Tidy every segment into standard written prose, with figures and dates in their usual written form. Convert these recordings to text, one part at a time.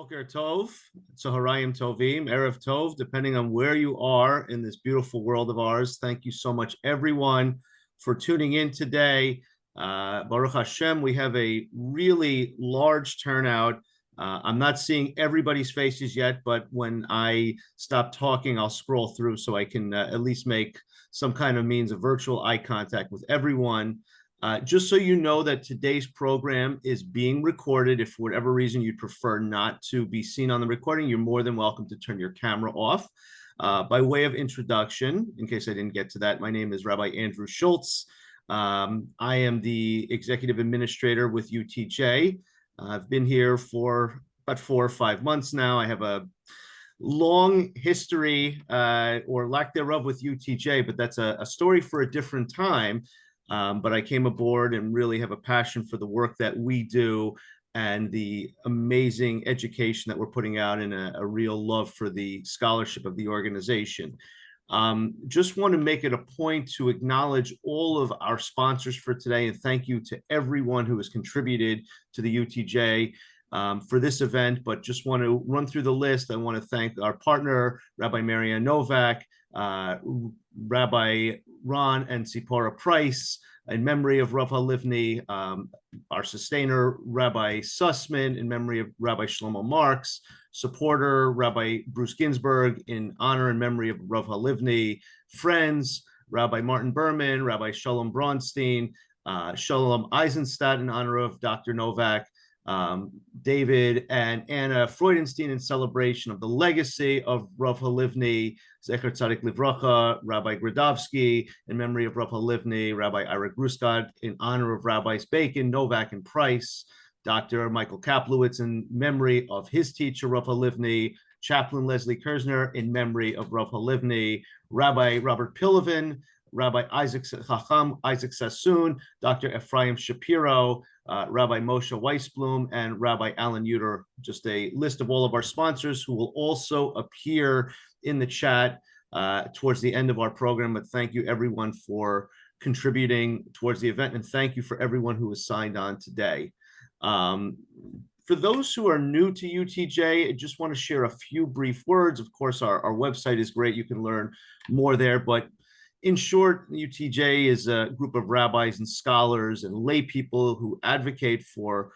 Boker Tov, Tzoharayim Tovim, Erev Tov, depending on where you are in this beautiful world of ours. Thank you so much, everyone, for tuning in today. Baruch Hashem, we have a really large turnout. I'm not seeing everybody's faces yet, but when I stop talking, I'll scroll through so I can at least make some kind of means of virtual eye contact with everyone. Just so you know that today's program is being recorded. If for whatever reason you'd prefer not to be seen on the recording, you're more than welcome to turn your camera off. By way of introduction, in case I didn't get to that, my name is Rabbi Andrew Schultz. I am the executive administrator with UTJ. I've been here for about 4 or 5 months now. I have a long history or lack thereof with UTJ, but that's a story for a different time. But I came aboard and really have a passion for the work that we do and the amazing education that we're putting out, and a real love for the scholarship of the organization. Just want to make it a point to acknowledge all of our sponsors for today, and thank you to everyone who has contributed to the UTJ for this event. But just want to run through the list. I want to thank our partner, Rabbi Marianne Novak, Rabbi Ron and Tzipora Price, in memory of Rav Halivni, our sustainer, Rabbi Sussman, in memory of Rabbi Shlomo Marks, supporter, Rabbi Bruce Ginsburg, in honor and memory of Rav Halivni, friends, Rabbi Martin Berman, Rabbi Shalom Bronstein, Shalom Eisenstadt, in honor of Dr. Novak, David and Anna Freudenstein, in celebration of the legacy of Rav Halivni, Zecher Tzadik Livracha, Rabbi Gradovsky, in memory of Rav Halivni, Rabbi Ira Gruskad, in honor of Rabbis Bacon, Novak, and Price, Dr. Michael Kaplowitz, in memory of his teacher, Rav Halivni, Chaplain Leslie Kersner, in memory of Rav Halivni, Rabbi Robert Pilavin, Rabbi Chacham Isaac Sassoon, Dr. Ephraim Shapiro, Rabbi Moshe Weisblum, and Rabbi Alan Uter. Just a list of all of our sponsors who will also appear in the chat towards the end of our program. But thank you, everyone, for contributing towards the event, and thank you for everyone who has signed on today. For those who are new to UTJ, I just want to share a few brief words. Of course, our website is great. You can learn more there, but in short, UTJ is a group of rabbis and scholars and lay people who advocate for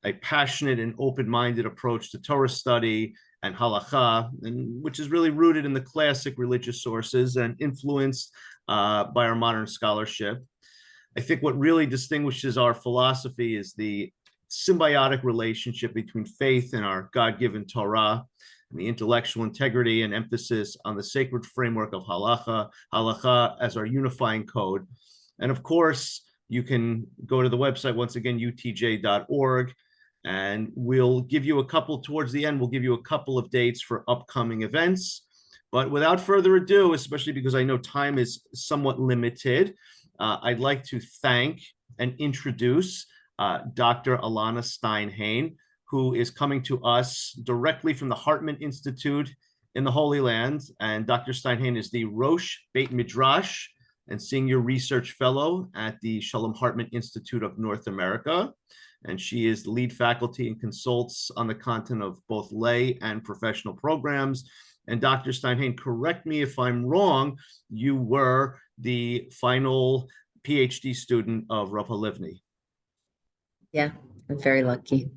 a passionate and open-minded approach to Torah study and Halakhah, and which is really rooted in the classic religious sources and influenced by our modern scholarship. I think what really distinguishes our philosophy is the symbiotic relationship between faith and our God-given Torah, and the intellectual integrity and emphasis on the sacred framework of Halakhah as our unifying code. And of course, you can go to the website, once again, utj.org, and we'll give you a couple, towards the end, we'll give you a couple of dates for upcoming events. But without further ado, especially because I know time is somewhat limited, I'd like to thank and introduce Dr. Elana Stein Hain, who is coming to us directly from the Hartman Institute in the Holy Land. And Dr. Stein Hain is the Rosh Beit Midrash and Senior Research Fellow at the Shalom Hartman Institute of North America. And she is the lead faculty and consults on the content of both lay and professional programs. And Dr. Stein Hain, correct me if I'm wrong, you were the final PhD student of Rav Halivni. Yeah, I'm very lucky.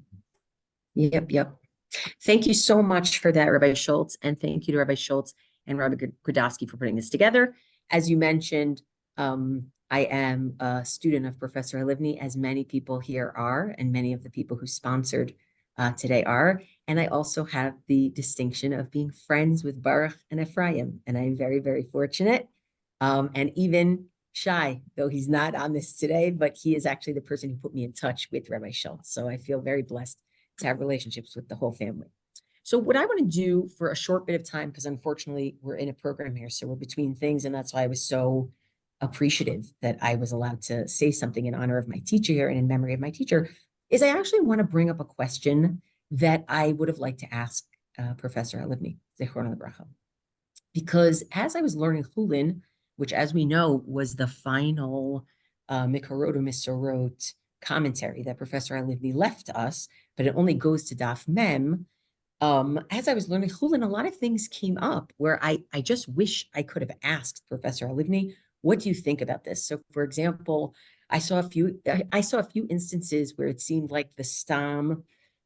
Yep. Thank you so much for that, Rabbi Schultz, and thank you to Rabbi Schultz and Rabbi Gradovsky for putting this together. As you mentioned, I am a student of Professor Halivni, as many people here are, and many of the people who sponsored today are. And I also have the distinction of being friends with Baruch and Ephraim, and I'm very, very fortunate. And even Shai, though he's not on this today, but he is actually the person who put me in touch with Rabbi Schultz. So I feel very blessed to have relationships with the whole family. So what I want to do for a short bit of time, because unfortunately we're in a program here, so we're between things, and that's why I was so appreciative that I was allowed to say something in honor of my teacher here and in memory of my teacher, is I actually want to bring up a question that I would have liked to ask Professor Halivni, Zichrono Livracha. Because as I was learning Hullin, which, as we know, was the final Mekorot Misorot commentary that Professor Halivni left us, but it only goes to Daf Mem. as I was learning Hullin, a lot of things came up where I just wish I could have asked Professor Halivni, what do you think about this? So, for example, I saw a few instances where it seemed like the stam,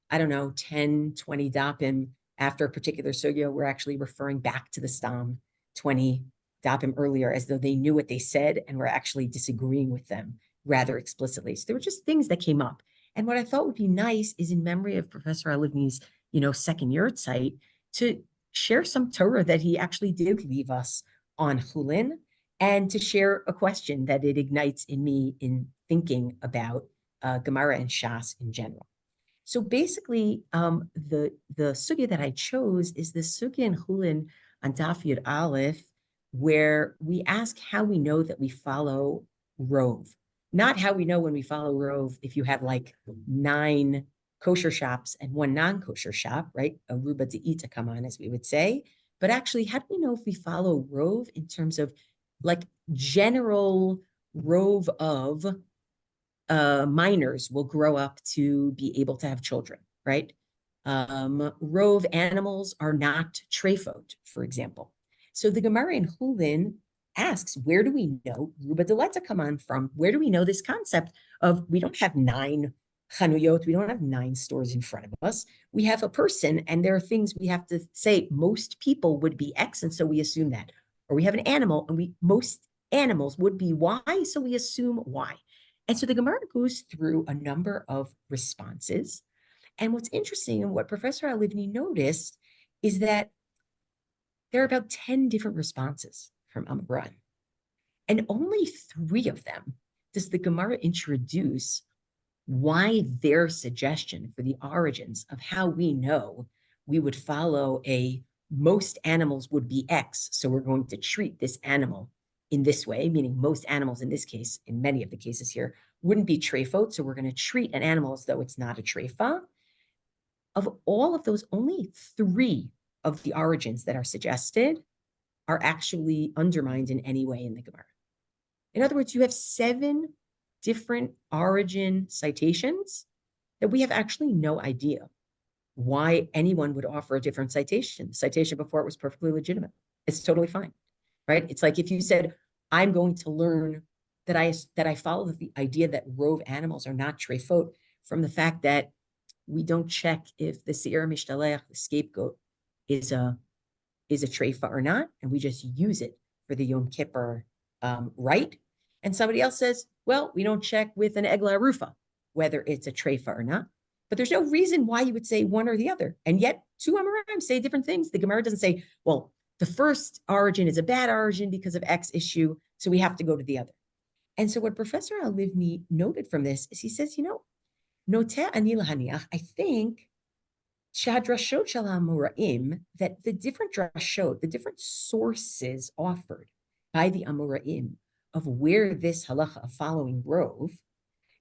I don't know, 10, 20 dapim after a particular sugya were actually referring back to the stam 20 dapim earlier, as though they knew what they said and were actually disagreeing with them rather explicitly. So there were just things that came up. And what I thought would be nice is, in memory of Professor Halivni's second Yahrzeit, to share some Torah that he actually did leave us on Hullin, and to share a question that it ignites in me in thinking about Gemara and Shas in general. So basically, the sugya that I chose is the sugya in Hullin on Daf Yud Aleph, where we ask how we know that we follow Rove. Not how we know when we follow Rove if you have like 9 kosher shops and 1 non-kosher shop, right? Aruba de'ita come on, as we would say. But actually, how do we know if we follow Rove in terms of like general Rove of minors will grow up to be able to have children, right? Rove animals are not trephot, for example. So the Gemara in Hullin asks, where do we know Ruba Deleta come on from? Where do we know this concept of we don't have 9 chanuyot, we don't have 9 stores in front of us. We have a person, and there are things we have to say most people would be X, and so we assume that. Or we have an animal, and most animals would be Y, so we assume Y. And so the Gemara goes through a number of responses. And what's interesting, and what Professor Halivni noticed, is that there are about 10 different responses from Amoraim. And only 3 of them does the Gemara introduce why their suggestion for the origins of how we know we would follow most animals would be X, so we're going to treat this animal in this way, meaning most animals in this case, in many of the cases here, wouldn't be trephot, so we're going to treat an animal as though it's not a trefa. Of all of those, only 3 of the origins that are suggested are actually undermined in any way in the Gemara. In other words, you have 7 different origin citations that we have actually no idea why anyone would offer a different citation. The citation before it was perfectly legitimate. It's totally fine, right? It's like if you said, I'm going to learn that I follow the idea that Rove animals are not trephot from the fact that we don't check if the Seir Mishtaleach, the scapegoat, is a treifa or not, and we just use it for the Yom Kippur rite. And somebody else says, well, we don't check with an Egla Rufa whether it's a treifa or not. But there's no reason why you would say one or the other. And yet 2 Amoraim say different things. The Gemara doesn't say, well, the first origin is a bad origin because of X issue, so we have to go to the other. And so what Professor Halivni noted from this is he says, Noteh ani lahaniach, I think shadrashot shel Amoraim, that the different drashot, the different sources offered by the Amoraim of where this halacha of following Rove,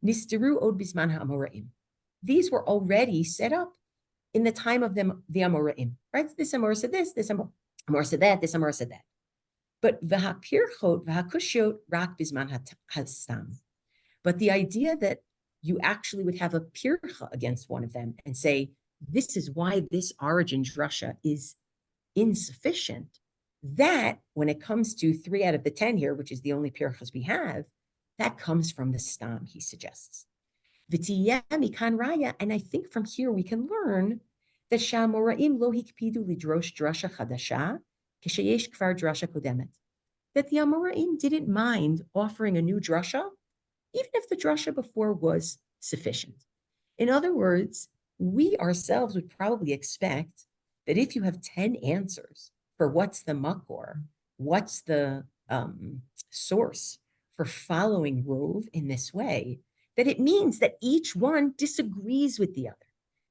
nisteru od bisman ha'amoraim. These were already set up in the time of the Amoraim, right? This Amor said this Amor said that, this Amor said that. But v'hapirchot v'hakushiot rak bisman hastam. But the idea that you actually would have a pircha against one of them and say, this is why this origin drasha is insufficient, that when it comes to 3 out of the 10 here, which is the only pirchas we have, that comes from the stam, he suggests. And I think from here we can learn that Shamoraim lo hikpidu lidrosh drasha chadasha kishayesh kvar drasha kodemet. That the Amoraim didn't mind offering a new drasha, even if the drasha before was sufficient. In other words, we ourselves would probably expect that if you have 10 answers for what's the makor, what's the source for following Rove in this way, that it means that each one disagrees with the other.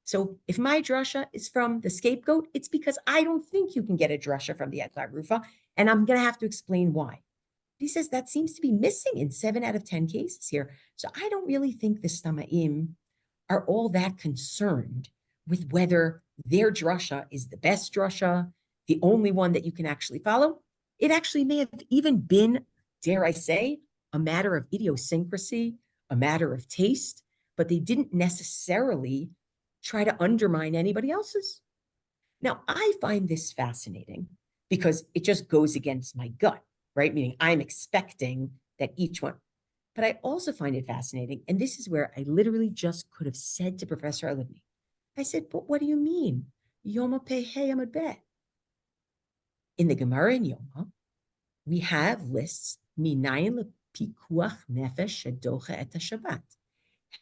So if my drasha is from the scapegoat, it's because I don't think you can get a drasha from the Eklat Rufa, and I'm going to have to explain why. He says that seems to be missing in 7 out of 10 cases here. So I don't really think the Stamaim are all that concerned with whether their drasha is the best drasha, the only one that you can actually follow. It actually may have even been, dare I say, a matter of idiosyncrasy, a matter of taste, but they didn't necessarily try to undermine anybody else's. Now, I find this fascinating because it just goes against my gut, right? Meaning I'm expecting that each one. But I also find it fascinating. And this is where I literally just could have said to Professor Halivni, I said, but what do you mean? Yoma Pehei Amud Bet. In the Gemara in Yoma, we have lists, Minayin lepikuach nefesh shedocha et Shabbat.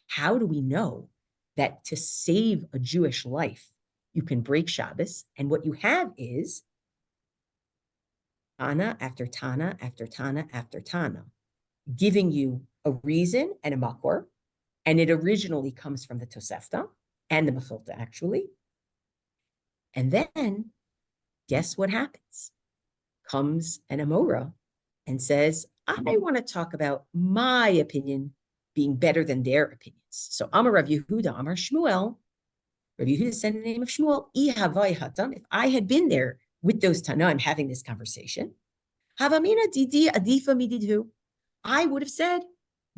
How do we know that to save a Jewish life, you can break Shabbos? And what you have is Tana after Tana after Tana after Tana, giving you a reason and a makor. And it originally comes from the Tosefta and the Mechilta, actually. And then, guess what happens? Comes an Amora and says, I want to talk about my opinion being better than their opinions. So Amar Rav Yehuda, Amar Shmuel. Rav Yehuda said in the name of Shmuel, if I had been there with those Tanaim having this conversation, Havamina didi adifa mididhu, I would have said,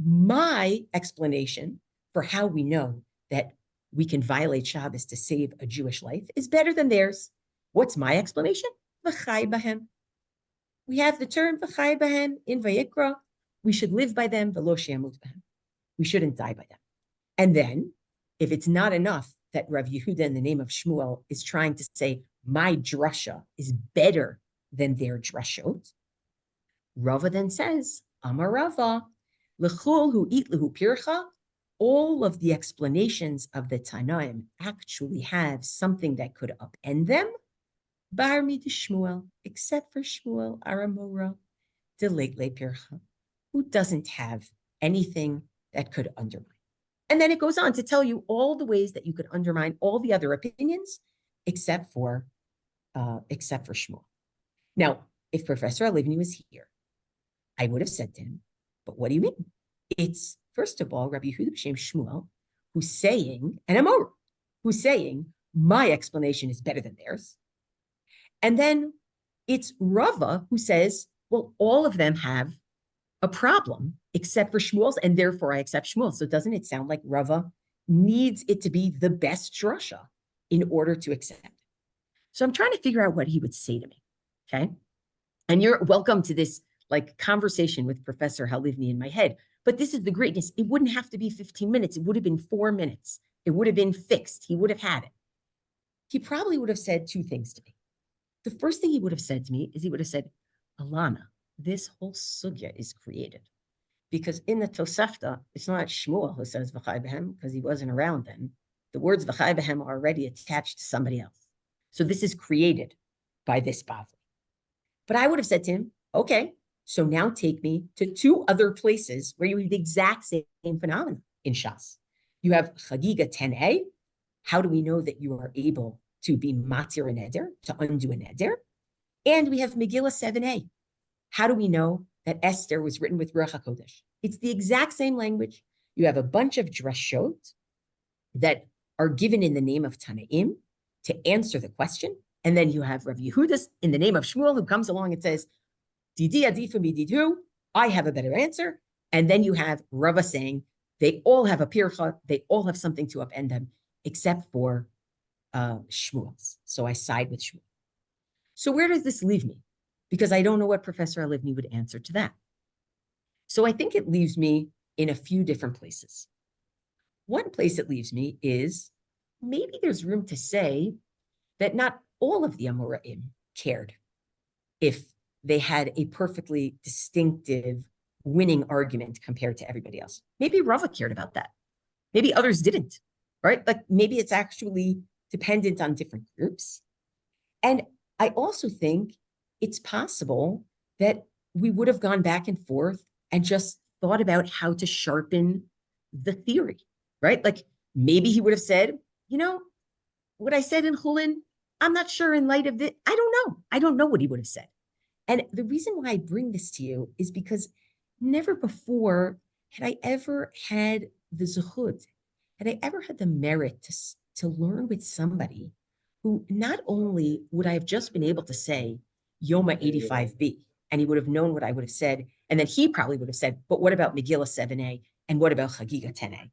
my explanation for how we know that we can violate Shabbos to save a Jewish life is better than theirs. What's my explanation? V'chai bahem. We have the term v'chai bahem in Vayikra. We should live by them, v'lo she'amut bahem. We shouldn't die by them. And then, if it's not enough that Rav Yehuda in the name of Shmuel is trying to say, my drasha is better than their drashot, Rava then says, Amar Rava, l'chol hu it lehu pircha, all of the explanations of the Tanaim actually have something that could upend them, bar mi de Shmuel, except for Shmuel Aramora, de leitle pircha, who doesn't have anything that could undermine. And then it goes on to tell you all the ways that you could undermine all the other opinions, except for Shmuel. Now, if Professor Halivni was here, I would have said to him, but what do you mean? It's, first of all, Rabbi Yehuda b'Shem Shmuel, who's saying, and Amor, who's saying, my explanation is better than theirs. And then it's Rava who says, well, all of them have a problem except for Shmuel's, and therefore I accept Shmuel. So doesn't it sound like Rava needs it to be the best drasha in order to accept it? So I'm trying to figure out what he would say to me, okay? And you're welcome to this like conversation with Professor Halivni in my head, but this is the greatness. It wouldn't have to be 15 minutes. It would have been 4 minutes. It would have been fixed. He would have had it. He probably would have said 2 things to me. The first thing he would have said to me is he would have said, Elana, this whole sugya is created because in the Tosefta, it's not Shmuel who says v'chai b'hem because he wasn't around then. The words v'chai b'hem are already attached to somebody else. So this is created by this Bavli. But I would have said to him, okay, so now take me to 2 other places where you have the exact same phenomenon in Shas. You have Chagiga 10a. How do we know that you are able to be matir an eder, to undo an eder? And we have Megillah 7a. How do we know that Esther was written with Ruach HaKodesh? It's the exact same language. You have a bunch of drashot that are given in the name of Tanaim to answer the question. And then you have Rav Yehuda in the name of Shmuel who comes along and says, Didi adifa mididu, I have a better answer. And then you have Rava saying, they all have a pircha, they all have something to upend them, except for Shmuel's. So I side with Shmuel. So where does this leave me? Because I don't know what Professor Halivni would answer to that. So I think it leaves me in a few different places. One place it leaves me is maybe there's room to say that not all of the Amoraim cared if they had a perfectly distinctive winning argument compared to everybody else. Maybe Rava cared about that. Maybe others didn't, right? Like maybe it's actually dependent on different groups. And I also think it's possible that we would have gone back and forth and just thought about how to sharpen the theory, right? Like maybe he would have said, you know, what I said in Hullin, I'm not sure in light of this. I don't know. I don't know what he would have said. And the reason why I bring this to you is because never before had I ever had the zuchud, had I ever had the merit to learn with somebody who not only would I have just been able to say Yoma 85b, and he would have known what I would have said, and then he probably would have said, but what about Megillah 7a, and what about Chagiga 10a?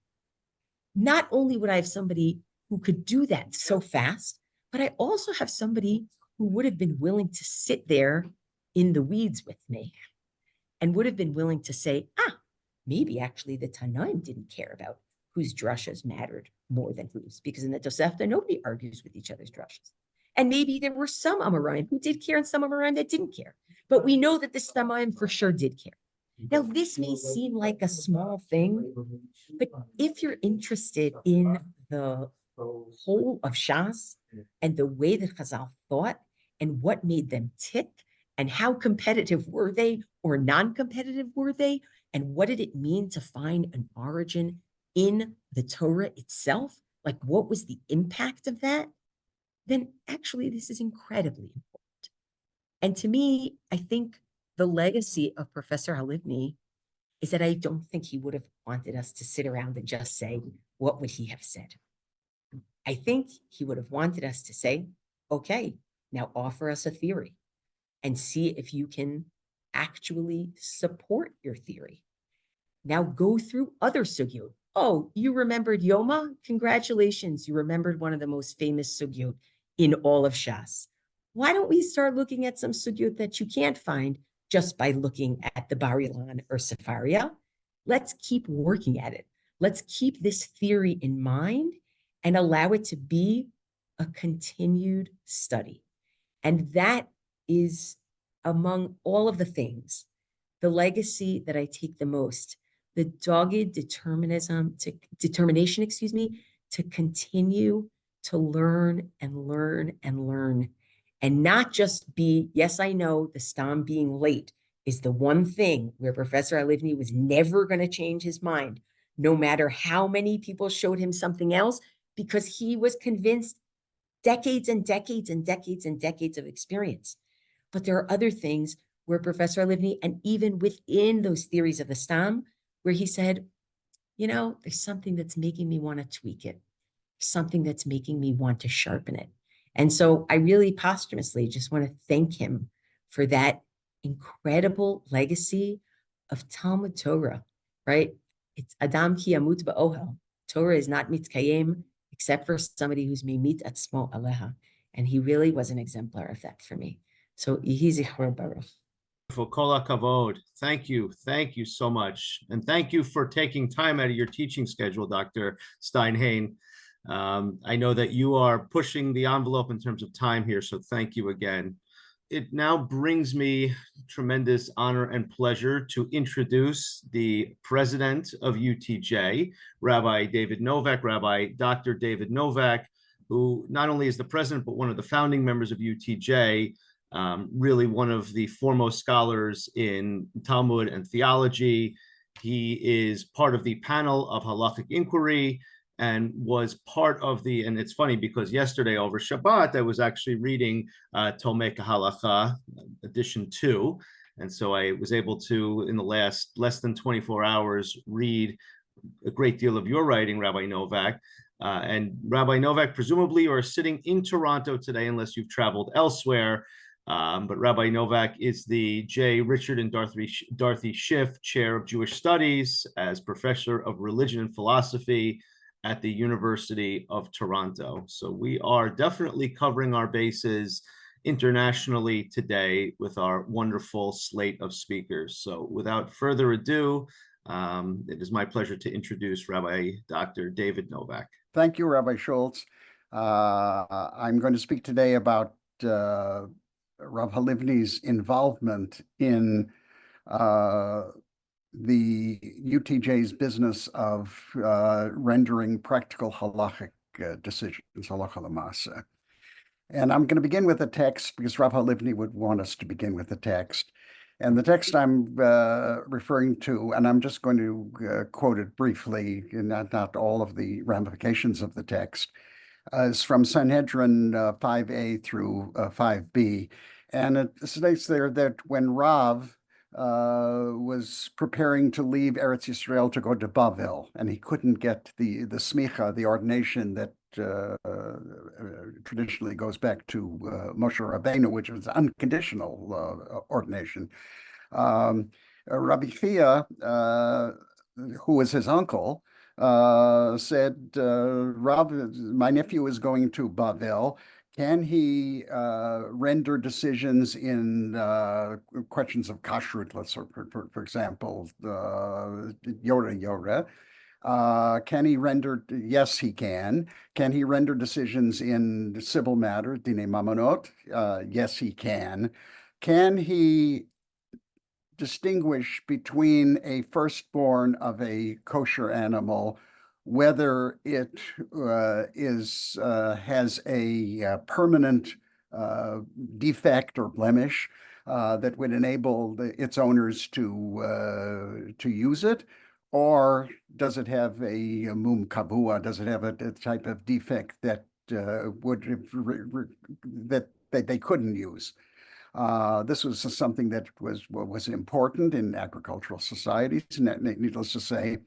Not only would I have somebody who could do that so fast, but I also have somebody who would have been willing to sit there in the weeds with me and would have been willing to say, maybe actually the Tanaim didn't care about whose drushes mattered more than whose, because in the Tosefta, nobody argues with each other's drushes. And maybe there were some Amoraim who did care and some Amoraim that didn't care. But we know that the Tanaim for sure did care. Now, this may seem like a small thing, but if you're interested in the whole of Shas and the way that Chazal thought and what made them tick and how competitive were they or non-competitive were they, and what did it mean to find an origin in the Torah itself, like what was the impact of that, then actually this is incredibly important. And to me, I think the legacy of Professor Halivni is that I don't think he would have wanted us to sit around and just say, what would he have said? I think he would have wanted us to say, okay, now offer us a theory and see if you can actually support your theory. Now go through other sugyot. Oh, you remembered Yoma? Congratulations, you remembered one of the most famous sugyot in all of Shas. Why don't we start looking at some sugyot that you can't find just by looking at the Bar Ilan or Sefaria? Let's keep working at it. Let's keep this theory in mind and allow it to be a continued study. And that is, among all of the things, the legacy that I take the most, the dogged determination, to continue to learn and learn and learn, and not just be, yes, I know the Stam being late is the one thing where Professor Halivni was never going to change his mind, no matter how many people showed him something else, because he was convinced, decades and decades and decades and decades of experience. But there are other things where Professor Halivni, and even within those theories of the Stam, where he said, there's something that's making me want to tweak it, something that's making me want to sharpen it. And so I really posthumously just want to thank him for that incredible legacy of Talmud Torah, right? It's Adam ki yamut ba'ohel. Torah is not mitkayem except for somebody who's mimit atzmo aleha. And he really was an exemplar of that for me. So Yehi zichro Baruch. For kol hakavod. Thank you so much, and thank you for taking time out of your teaching schedule, Dr. Stein Hain. I know that you are pushing the envelope in terms of time here, so thank you again. It now brings me tremendous honor and pleasure to introduce the president of UTJ, Rabbi David Novak, Rabbi Dr. David Novak, who not only is the president, but one of the founding members of UTJ, really one of the foremost scholars in Talmud and theology. He is part of the panel of Halachic Inquiry and was part of and it's funny because yesterday over Shabbat, I was actually reading Tomei Halakhah, edition 2. And so I was able to, in the less than 24 hours, read a great deal of your writing, Rabbi Novak. And Rabbi Novak, presumably you are sitting in Toronto today, unless you've traveled elsewhere. But Rabbi Novak is the J. Richard and Dorothy Schiff Chair of Jewish Studies as Professor of Religion and Philosophy at the University of Toronto. So we are definitely covering our bases internationally today with our wonderful slate of speakers. So without further ado, it is my pleasure to introduce Rabbi Dr. David Novak. Thank you, Rabbi Schultz. I'm going to speak today about Rav Halivni's involvement in the UTJ's business of rendering practical halachic decisions, halacha l'maaseh. And I'm going to begin with a text because Rav Halivni would want us to begin with the text. And the text I'm referring to, and I'm just going to quote it briefly, not all of the ramifications of the text, is from Sanhedrin 5a through 5b. And it states there that when Rav was preparing to leave Eretz Yisrael to go to Bavel, and he couldn't get the smicha, the ordination that traditionally goes back to Moshe Rabbeinu, which was unconditional ordination. Rabbi Chia, who was his uncle, said, Rav, my nephew is going to Bavel. Can he render decisions in questions of kashrut, let's say, for example, Yora? Can he render? Yes, he can. Can he render decisions in civil matters, dine mamonot? Yes, he can. Can he distinguish between a firstborn of a kosher animal, whether it has a permanent defect or blemish that would enable its owners to use it, or does it have a mum kabua? Does it have a type of defect that that they couldn't use? This was something that was important in agricultural societies, needless to say.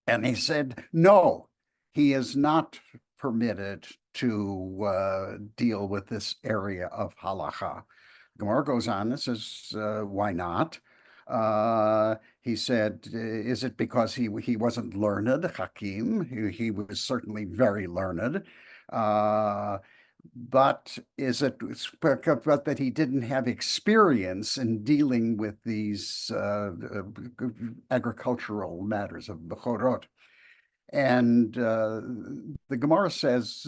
And he said, no, he is not permitted to deal with this area of halakhah. Gemara goes on and says, why not? He said, is it because he wasn't learned, Hakim? He was certainly very learned. But is it but that he didn't have experience in dealing with these agricultural matters of Mekorot? And the Gemara says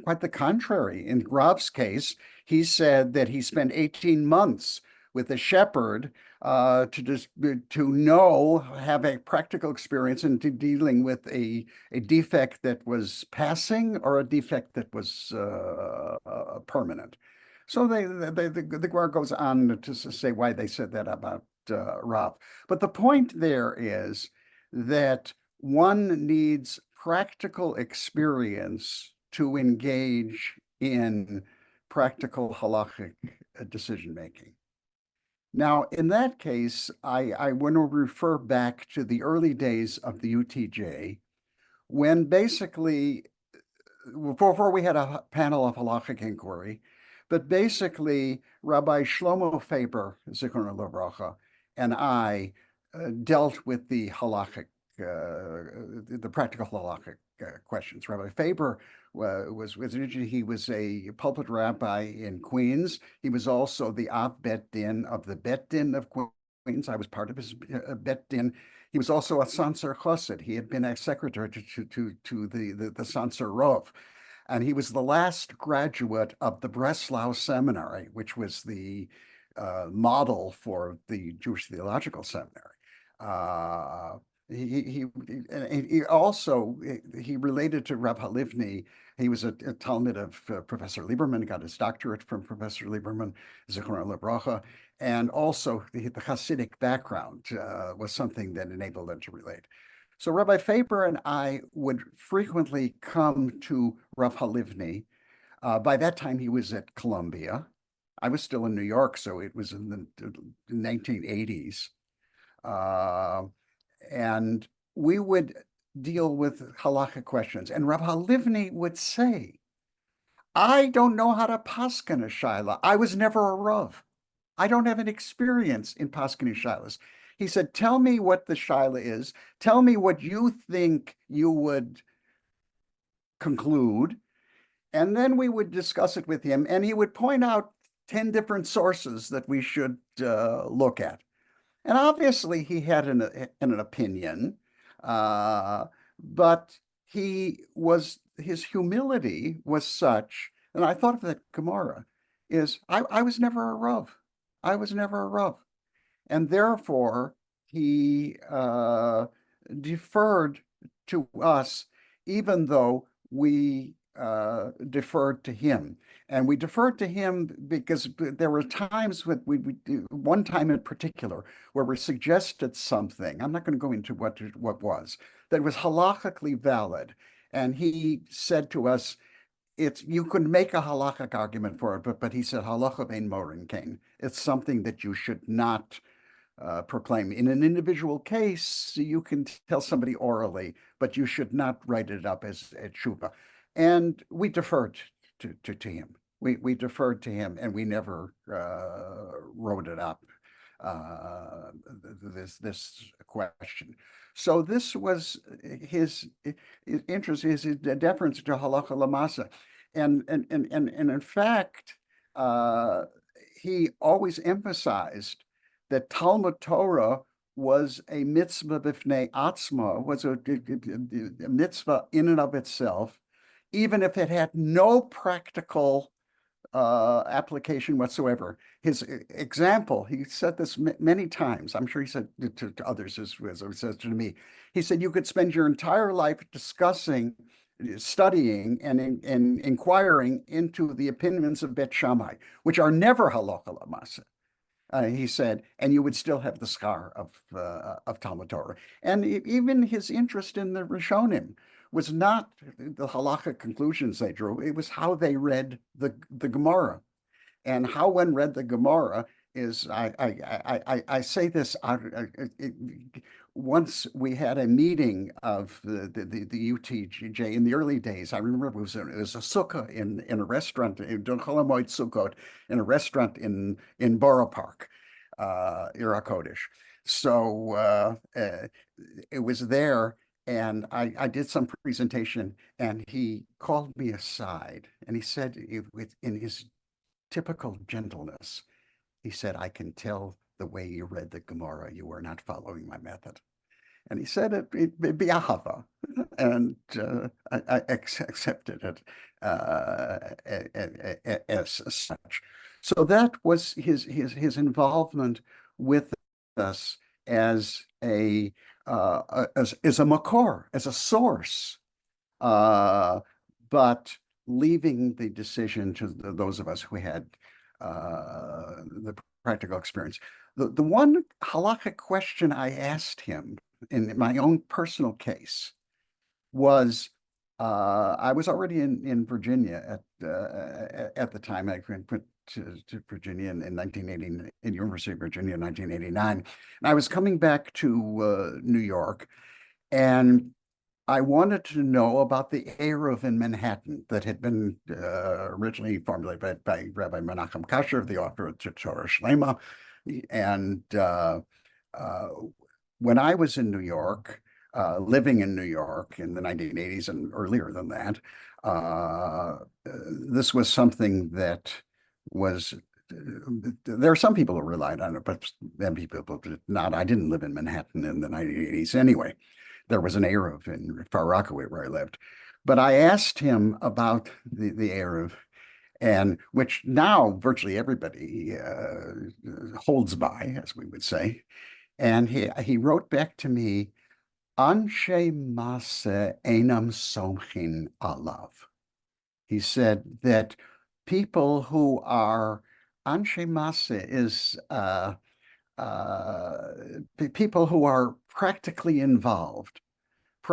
quite the contrary. In Rav's case, he said that he spent 18 months with a shepherd to have a practical experience in dealing with a defect that was passing or a defect that was permanent. So the Gemara goes on to say why they said that about Rav. But the point there is that one needs practical experience to engage in practical halakhic decision making. Now, in that case, I want to refer back to the early days of the UTJ, when basically, before we had a panel of halakhic inquiry, but basically Rabbi Shlomo Faber, Zichron Livracha, and I dealt with the halakhic, the practical halakhic questions. Rabbi Faber he was a pulpit rabbi in Queens. He was also the Av Bet Din of the Bet Din of Queens. I was part of his Bet Din. He was also a Sanser Chassid. He had been a secretary to the Sanser Rov. And he was the last graduate of the Breslau Seminary, which was the model for the Jewish Theological Seminary. He related to Rav Halivni. He was a Talmud of Professor Lieberman, got his doctorate from Professor Lieberman, Zichron Livracha, and also the Hasidic background was something that enabled them to relate. So Rabbi Faber and I would frequently come to Rav Halivni. By that time, he was at Columbia. I was still in New York, so it was in the 1980s. And we would deal with halakha questions. And Rav Halivni would say, I don't know how to paskin a shaila. I was never a Rav. I don't have an experience in paskin shailas. He said, tell me what the shaila is. Tell me what you think you would conclude. And then we would discuss it with him. And he would point out 10 different sources that we should look at. And obviously he had an opinion, but his humility was such, and I thought of that Gemara, is I was never a Rav. I was never a Rav. And therefore he deferred to us, even though we deferred to him. And we deferred to him because there were times one time in particular where we suggested something. I'm not going to go into what was, that was halakhically valid. And he said to us, you could make a halakhic argument for it, but he said, halacha ein morin kain. It's something that you should not proclaim. In an individual case, you can tell somebody orally, but you should not write it up as a tshuva. And we deferred to him. We deferred to him, and we never wrote it up, this question. So this was his interest, his deference to halacha lamasa. in fact, he always emphasized that Talmud Torah was a mitzvah b'fnei atzma, was a mitzvah in and of itself, even if it had no practical application whatsoever. His example, he said this many times. I'm sure he said to others as he says to me. He said, you could spend your entire life discussing, studying, and inquiring into the opinions of Bet Shammai, which are never halacha l'masa. He said, and you would still have the scar of Talmud Torah. And even his interest in the Rishonim was not the halacha conclusions they drew, it was how they read the Gemara. And how one read the Gemara is, I say this, once we had a meeting of the UTJ in the early days. I remember it was a sukkah in a restaurant, in Cholamoid Sukkot, in a restaurant in Borough Park, Ira Kodesh. So it was there, and I did some presentation, and he called me aside, and he said, in his typical gentleness, he said, I can tell the way you read the Gemara, you were not following my method. And he said it be ahava, and I accepted it as such. So that was his involvement with us as a makor, as a source, but leaving the decision to those of us who had the practical experience. The one halakhic question I asked him in my own personal case was, I was already in Virginia at the time. I went to Virginia in 1980, in University of Virginia in 1989. And I was coming back to New York, and I wanted to know about the Eruv in Manhattan that had been originally formulated by Rabbi Menachem Kasher, the author of Torah Shlema. And when I was in New York, living in New York in the 1980s and earlier than that, this was something that was, there are some people who relied on it, but many people did not. I didn't live in Manhattan in the 1980s anyway. There was an Eruv in Far Rockaway where I lived. But I asked him about the Eruv, and which now virtually everybody holds by, as we would say. And he wrote back to me, Anshe Maseh Einam Somchin Alav. He said that people who are, Anshe Maseh is people who are practically involved. He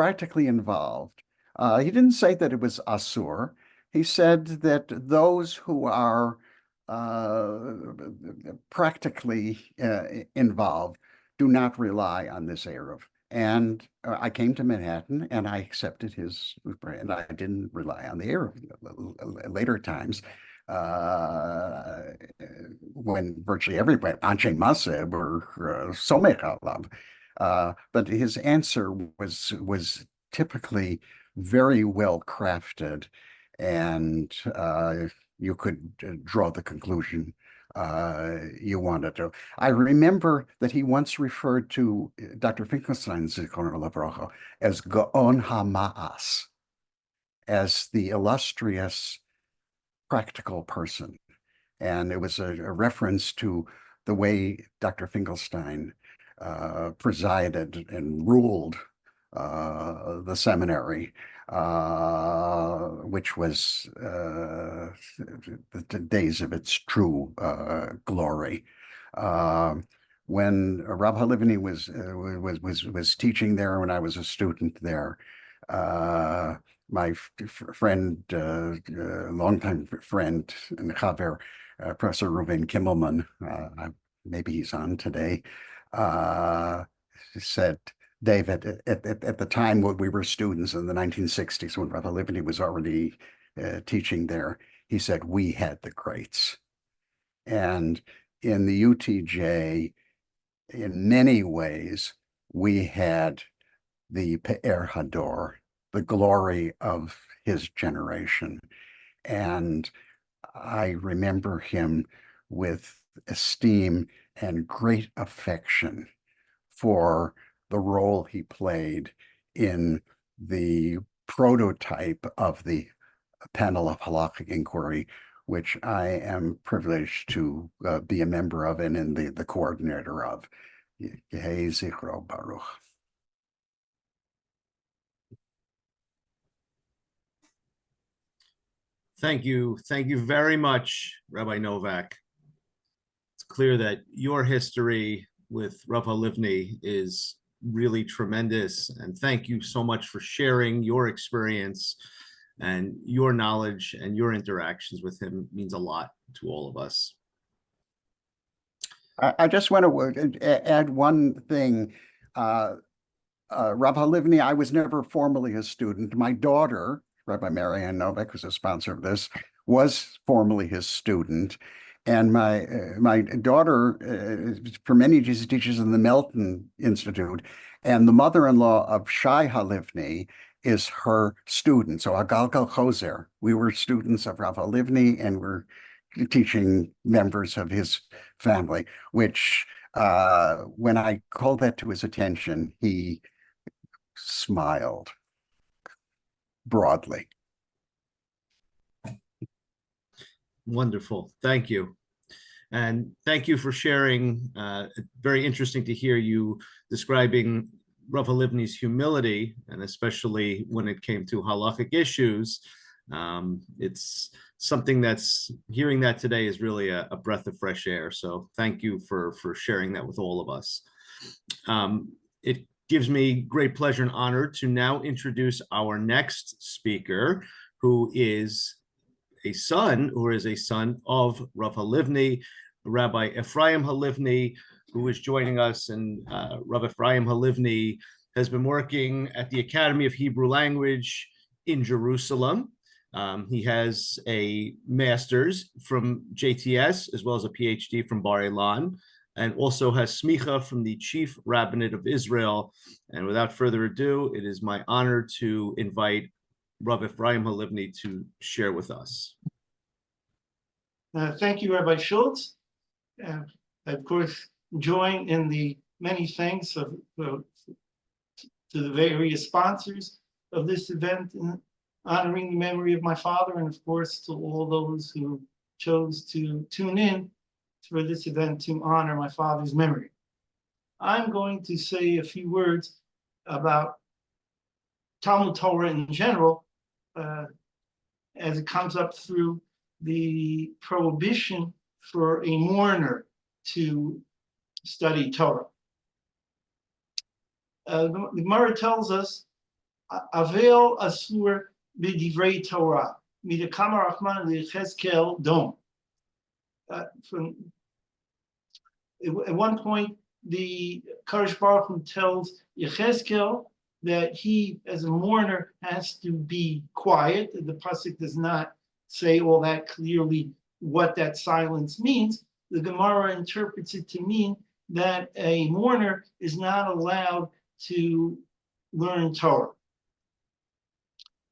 didn't say that it was asur. He said that those who are practically involved do not rely on this Eruv. And I came to Manhattan and I accepted his, and I didn't rely on the Eruv. Later times, when virtually everybody, Anshe Maseh, were somech alav. But his answer was typically very well crafted, and you could draw the conclusion you wanted to. I remember that he once referred to Dr. Finkelstein Zichrono Livracha as Gaon HaMa'as, as the illustrious practical person. And it was a reference to the way Dr. Finkelstein presided and ruled the seminary, which was the days of its true glory. When Rabbi Halivni was teaching there, when I was a student there, my friend, longtime friend and chaver, Professor Reuven Kimmelman, maybe he's on today, said, David, at the time when we were students in the 1960s, when Rabbi Halivni was already teaching there, he said, we had the greats. And in the UTJ, in many ways, we had the Pe'er Hador, the glory of his generation. And I remember him with esteem and great affection for the role he played in the prototype of the panel of Halakhic inquiry, which I am privileged to be a member of and in the coordinator of. Yahrzeit of Baruch. Thank you. Thank you very much, Rabbi Novak. It's clear that your history with Rav Halivni is really tremendous. And thank you so much for sharing your experience, and your knowledge and your interactions with him means a lot to all of us. I just want to add one thing. Rav Halivni, I was never formally his student. My daughter, Rabbi Marianne Novak, who's a sponsor of this, was formerly his student. And my daughter, for many years, teaches in the Melton Institute, and the mother-in-law of Shai Halivni is her student. So Agalgal Choser, we were students of Rav Halivni, and we're teaching members of his family, which when I called that to his attention, he smiled broadly. Wonderful. Thank you. And thank you for sharing. Very interesting to hear you describing Rav Halivni's humility, and especially when it came to halachic issues. It's something that's, hearing that today is really a breath of fresh air. So thank you for sharing that with all of us. It gives me great pleasure and honor to now introduce our next speaker, who is a son of Rav Halivni, Rabbi Ephraim Halivni, who is joining us. And Rabbi Ephraim Halivni has been working at the Academy of Hebrew Language in Jerusalem. He has a master's from JTS, as well as a PhD from Bar Ilan, and also has smicha from the Chief Rabbinate of Israel. And without further ado, it is my honor to invite Rav Ephraim Halivni to share with us. Thank you, Rabbi Schultz. I, of course, join in the many thanks to the various sponsors of this event in honoring the memory of my father, and of course to all those who chose to tune in for this event to honor my father's memory. I'm going to say a few words about Talmud Torah in general, as it comes up through the prohibition for a mourner to study Torah. The Gemara tells us, Avel asur b'divrei Torah, midakama rachman li'chezkel dom. At one point, the Kadosh Baruch Hu tells Yechezkel that he, as a mourner, has to be quiet. The pasuk does not say all that clearly what that silence means. The Gemara interprets it to mean that a mourner is not allowed to learn Torah.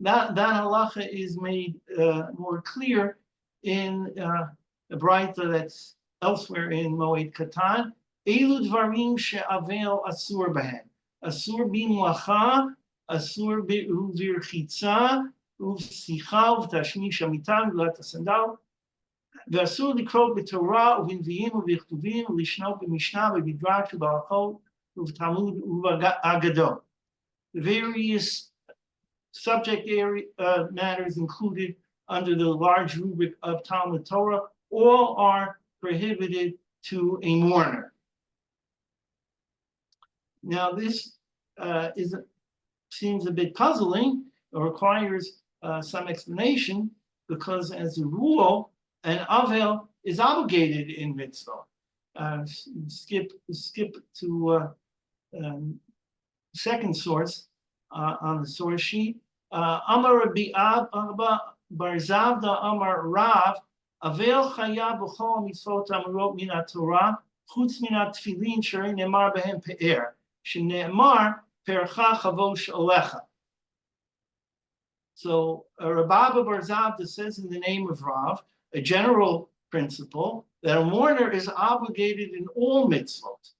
That halacha is made more clear in a brayta that's elsewhere in Moed Katan. Elu dvarim she'avel asur bahen. Asur b'mlacha, asur b'virchitza, uv'sicha, uv'tashmish hamitan, v'lat hasandal. Ve'asur likrot b'torah, uv'nvi'im, uv'chtuvim, uv'lishnot b'mishnah, uv'midrash, uv'halachot, uv'talmud, uv'agadot. The various subject area matters included under the large rubric of Talmud Torah all are prohibited to a mourner. Now, this seems a bit puzzling, or requires some explanation, because as a rule, an Avel is obligated in mitzvah. Skip to second source on the source sheet. Amar Rabbi Abba Bar Zavda Amar Rav Avel Chayav B'chol Mitzvot Amorot Min HaTorah Chutz Min HaTfilin Sherei Ne'emar Behem Pe'er Shene'emar Percha Chavosh Alecha. So Rabbi Bar Zabda says in the name of Rav, a general principle that a mourner is obligated in all mitzvot.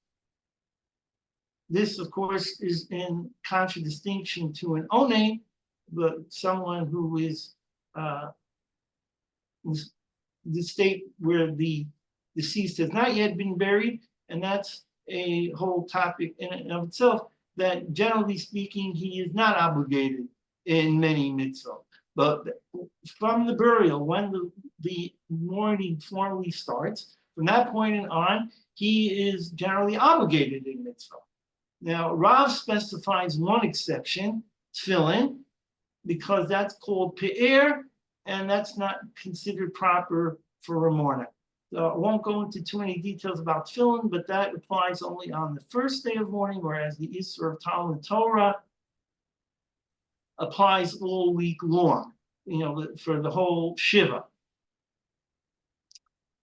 This, of course, is in contradistinction to an onen, but someone who is the state where the deceased has not yet been buried, and that's a whole topic in and of itself, that generally speaking, he is not obligated in many mitzvot. But from the burial, when the mourning formally starts, from that point on, he is generally obligated in mitzvot. Now, Rav specifies one exception, tefillin, because that's called pe'er, and that's not considered proper for a mourner. So I won't go into too many details about tefillin, but that applies only on the first day of mourning, whereas the Isur of Talmud Torah applies all week long, for the whole Shiva.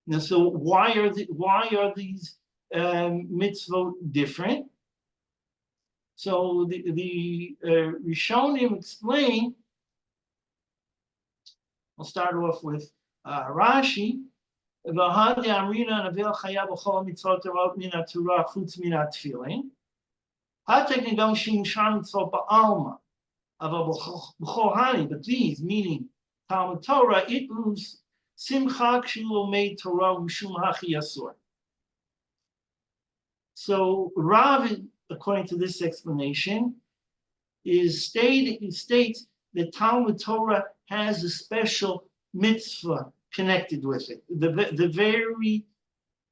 Now, so why are these mitzvot different? So the Rishonim explain. I'll start off with Rashi. V'hadi amrina navel chayav b'chol mitzvot erot min haTorah chutz min hatefillin. Hatek nidam shim sham mitzvot ba'alma. But these, meaning Talmud Torah, it was simcha kshu made Torah u'shum hachi asur. So Rav, according to this explanation, states that Talmud Torah has a special mitzvah connected with it. The very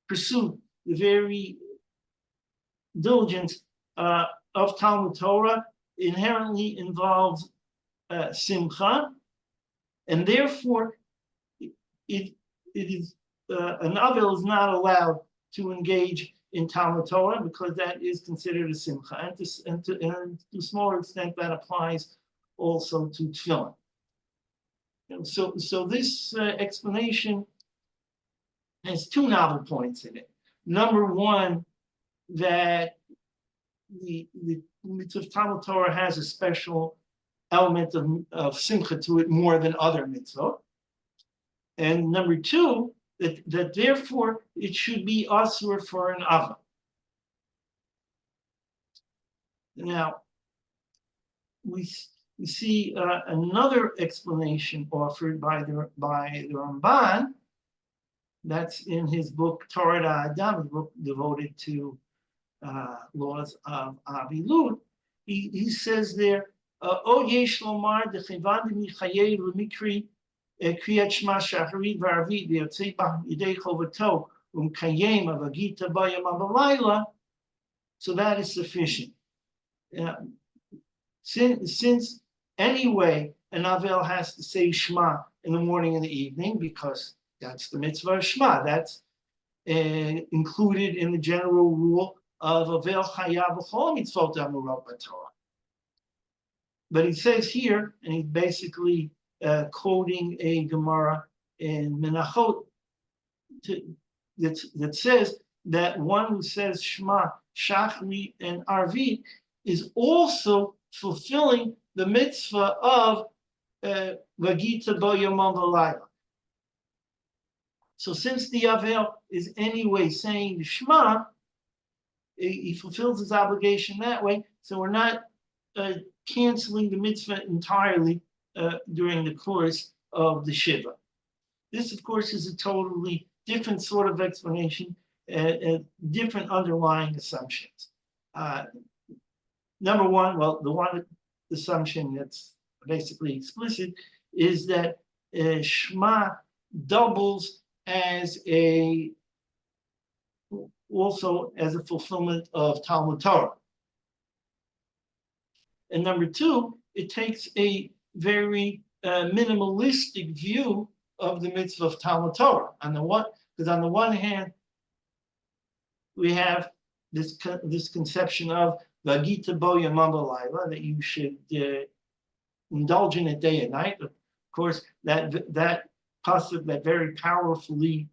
pursuit, the very diligence of Talmud Torah inherently involves simcha, and therefore it is an avel is not allowed to engage in Talmud Torah because that is considered a simcha, and to a smaller extent that applies also to tefillin. So this explanation has two novel points in it. Number one, that the mitzvah of Talmud Torah has a special element of simcha to it more than other mitzvot. And number two, that therefore it should be asur for an ava. Now, we see another explanation offered by the Ramban. That's in his book Torah Adam, his book devoted to laws of Avilut. He says there, "O yesh lomar dechevandi michayev lemikri kriyat shma shacharit v'arvit v'yotzei bach yidei chovato umkayem avagita bayam avalayla." So that is sufficient. Since anyway, an avel has to say Shema in the morning and the evening because that's the mitzvah of Shema. That's included in the general rule of avel chayav b'chol mitzvot amurot b'Torah. But he says here, and he's basically quoting a Gemara in Menachot that says that one who says Shema, Shachri, and Arvit is also fulfilling the mitzvah of Vagita bo yomam v'layla. So since the Avel is anyway saying the Shema, he fulfills his obligation that way. So we're not canceling the mitzvah entirely during the course of the Shiva. This, of course, is a totally different sort of explanation, different underlying assumptions. Number one, well, the one assumption that's basically explicit is that Shema doubles also as a fulfillment of Talmud Torah. And number two, it takes a very minimalistic view of the mitzvah of Talmud Torah. Because on the one hand, we have this conception of Vagita bo yomam v'layla, that you should indulge in it day and night. Of course, that pasuk that very powerfully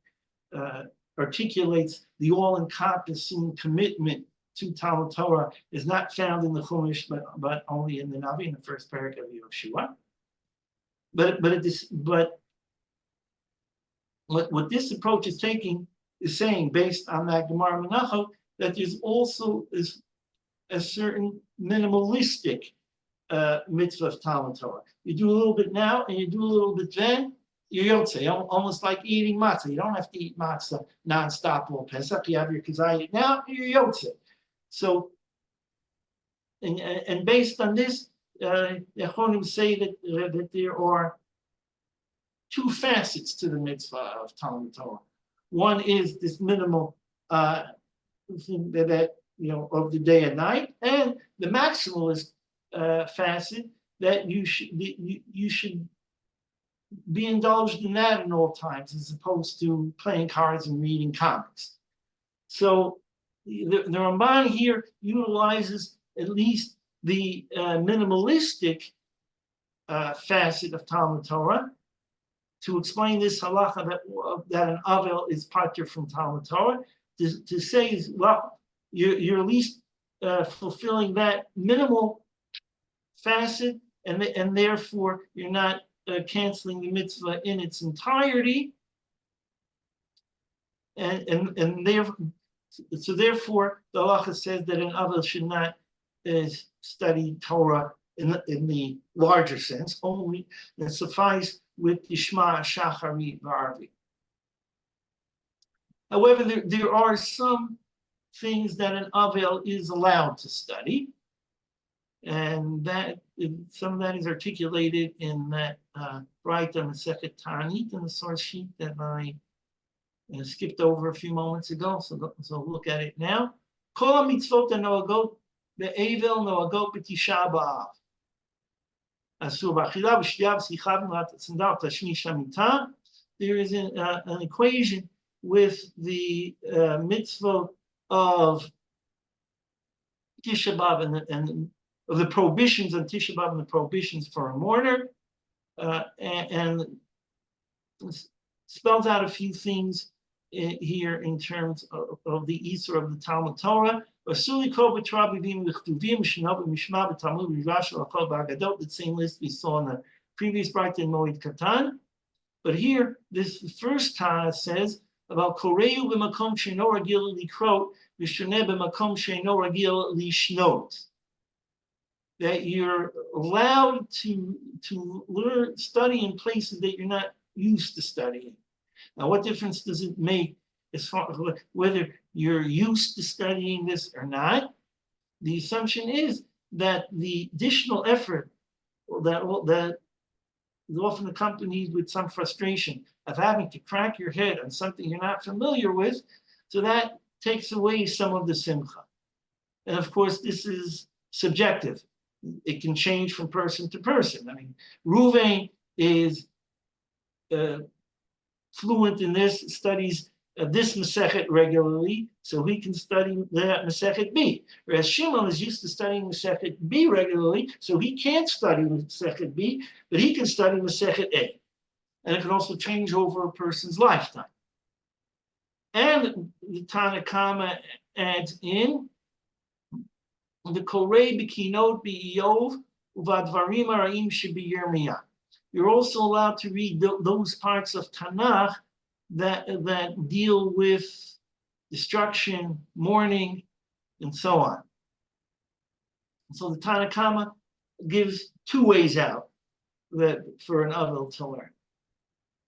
articulates the all-encompassing commitment to Talmud Torah is not found in the Chumash, but only in the Navi, in the first parak of Yeshua. But what this approach is saying, based on that Gemara Menachot, that there's also a certain minimalistic mitzvah of Talmud Torah. You do a little bit now, and you do a little bit then. You're yotze, almost like eating matzah. You don't have to eat matzah nonstop all Pesach. You have your kazayit now, you're yotze. So, and based on this, the Achronim say that there are two facets to the mitzvah of Talmud Torah. One is this minimal that of the day and night, and the maximalist facet that you should be indulged in that in all times, as opposed to playing cards and reading comics. So the Ramban here utilizes at least the minimalistic facet of Talmud Torah to explain this halacha that an avel is patur from Talmud Torah, to say, well, you're at least fulfilling that minimal facet, and therefore you're not canceling the mitzvah in its entirety, and therefore the halacha says that an avel should not study Torah in the larger sense, only and suffice with Yishma Shachari V'Arvi. However, there are some things that an avel is allowed to study, and that some of that is articulated in that Braita Masechet Ta'anit in the source sheet that I skipped over a few moments ago. So look at it now. Kol mitzvot noagot be'avel noagot b'tisha b'av. There is an equation with the mitzvah of Tisha B'Av and of the prohibitions on Tisha B'Av and the prohibitions for a mourner, and spells out a few things here in terms of the Isur of the Talmud Torah. The same list we saw in the previous Braita in Moed Katan. But here, this first Tana says about Koreu b'makom she'eno ragil likrot v'shoneh b'makom she'eno ragil lishnot. That you're allowed to learn, study in places that you're not used to studying. Now, what difference does it make as far as whether you're used to studying this or not? The assumption is that the additional effort that is often accompanied with some frustration of having to crack your head on something you're not familiar with, so that takes away some of the simcha. And of course, this is subjective. It can change from person to person. I mean, Ruvain is fluent in this, studies this Masechet regularly, so he can study that Masechet B. Whereas Shimon is used to studying Masechet B regularly, so he can't study Masechet B, but he can study Masechet A. And it can also change over a person's lifetime. And the Tana Kama adds in the Korei b'kinot b'Iyov uvadvarim haraim shebiyirmiyah. You're also allowed to read those parts of Tanakh that deal with destruction, mourning, and so on. So the Tana Kama gives two ways out for an avel to learn.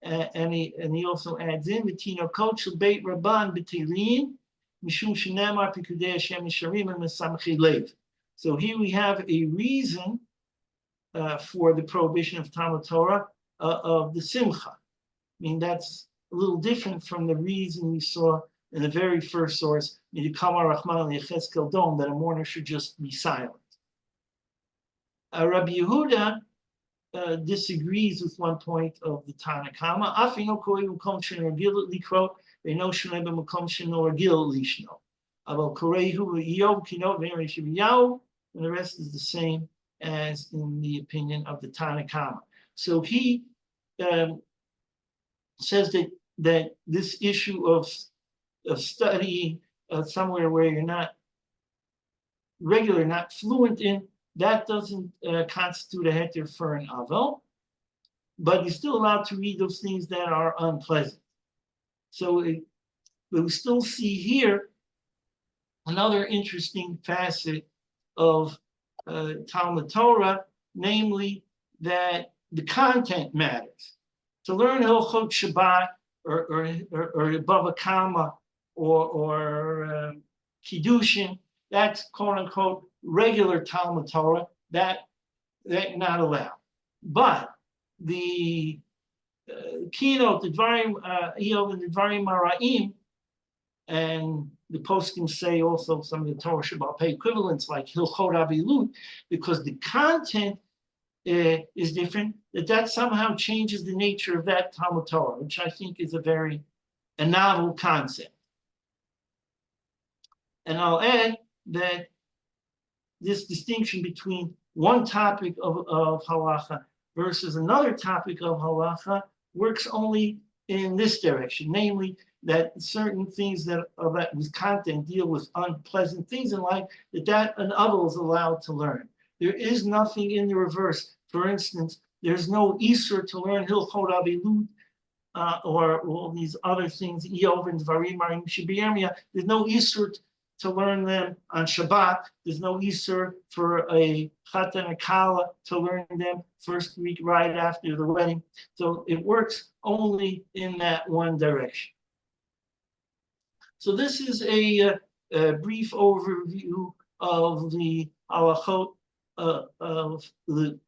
And he also adds in V'tino kochel beit rabban b'tilin mishum shenamar pikudei Hashem yisharim and mesamchi lev. So here we have a reason for the prohibition of Talmud Torah of the simcha. I mean, that's a little different from the reason we saw in the very first source, that a mourner should just be silent. Rabbi Yehuda disagrees with one point of the Tana Kama. And the rest is the same as in the opinion of the Tana Kama. So he says that this issue of studying somewhere where you're not regular, not fluent in, that doesn't constitute a heter for an avel. but you're still allowed to read those things that are unpleasant. So we still see here another interesting facet of Talmud Torah, namely that the content matters. To learn Hilchot Shabbat or Bava Kama or Kiddushin, that's quote unquote regular Talmud Torah, that not allowed. But the keynote, the Dvarim Iyov and the Dvarim Ara'im, and the poskim say also some of the Torah Shabbat Pei equivalents like Hilchot Avilut, because the content is different, that somehow changes the nature of that Talmud Torah, which I think is a novel concept. And I'll add that this distinction between one topic of Halakhah versus another topic of Halakhah works only in this direction, namely that certain things that with content deal with unpleasant things in life, that an other is allowed to learn. There is nothing in the reverse. For instance, there's no Isur to learn Hilchot Avilut or all these other things, Iyov and Dvarim Ara'im Shebiyirmiyah. There's no Isur to learn them on Shabbat. There's no Isur for a Chatan and Kala to learn them first week right after the wedding. So it works only in that one direction. So this is a brief overview of the halachot of the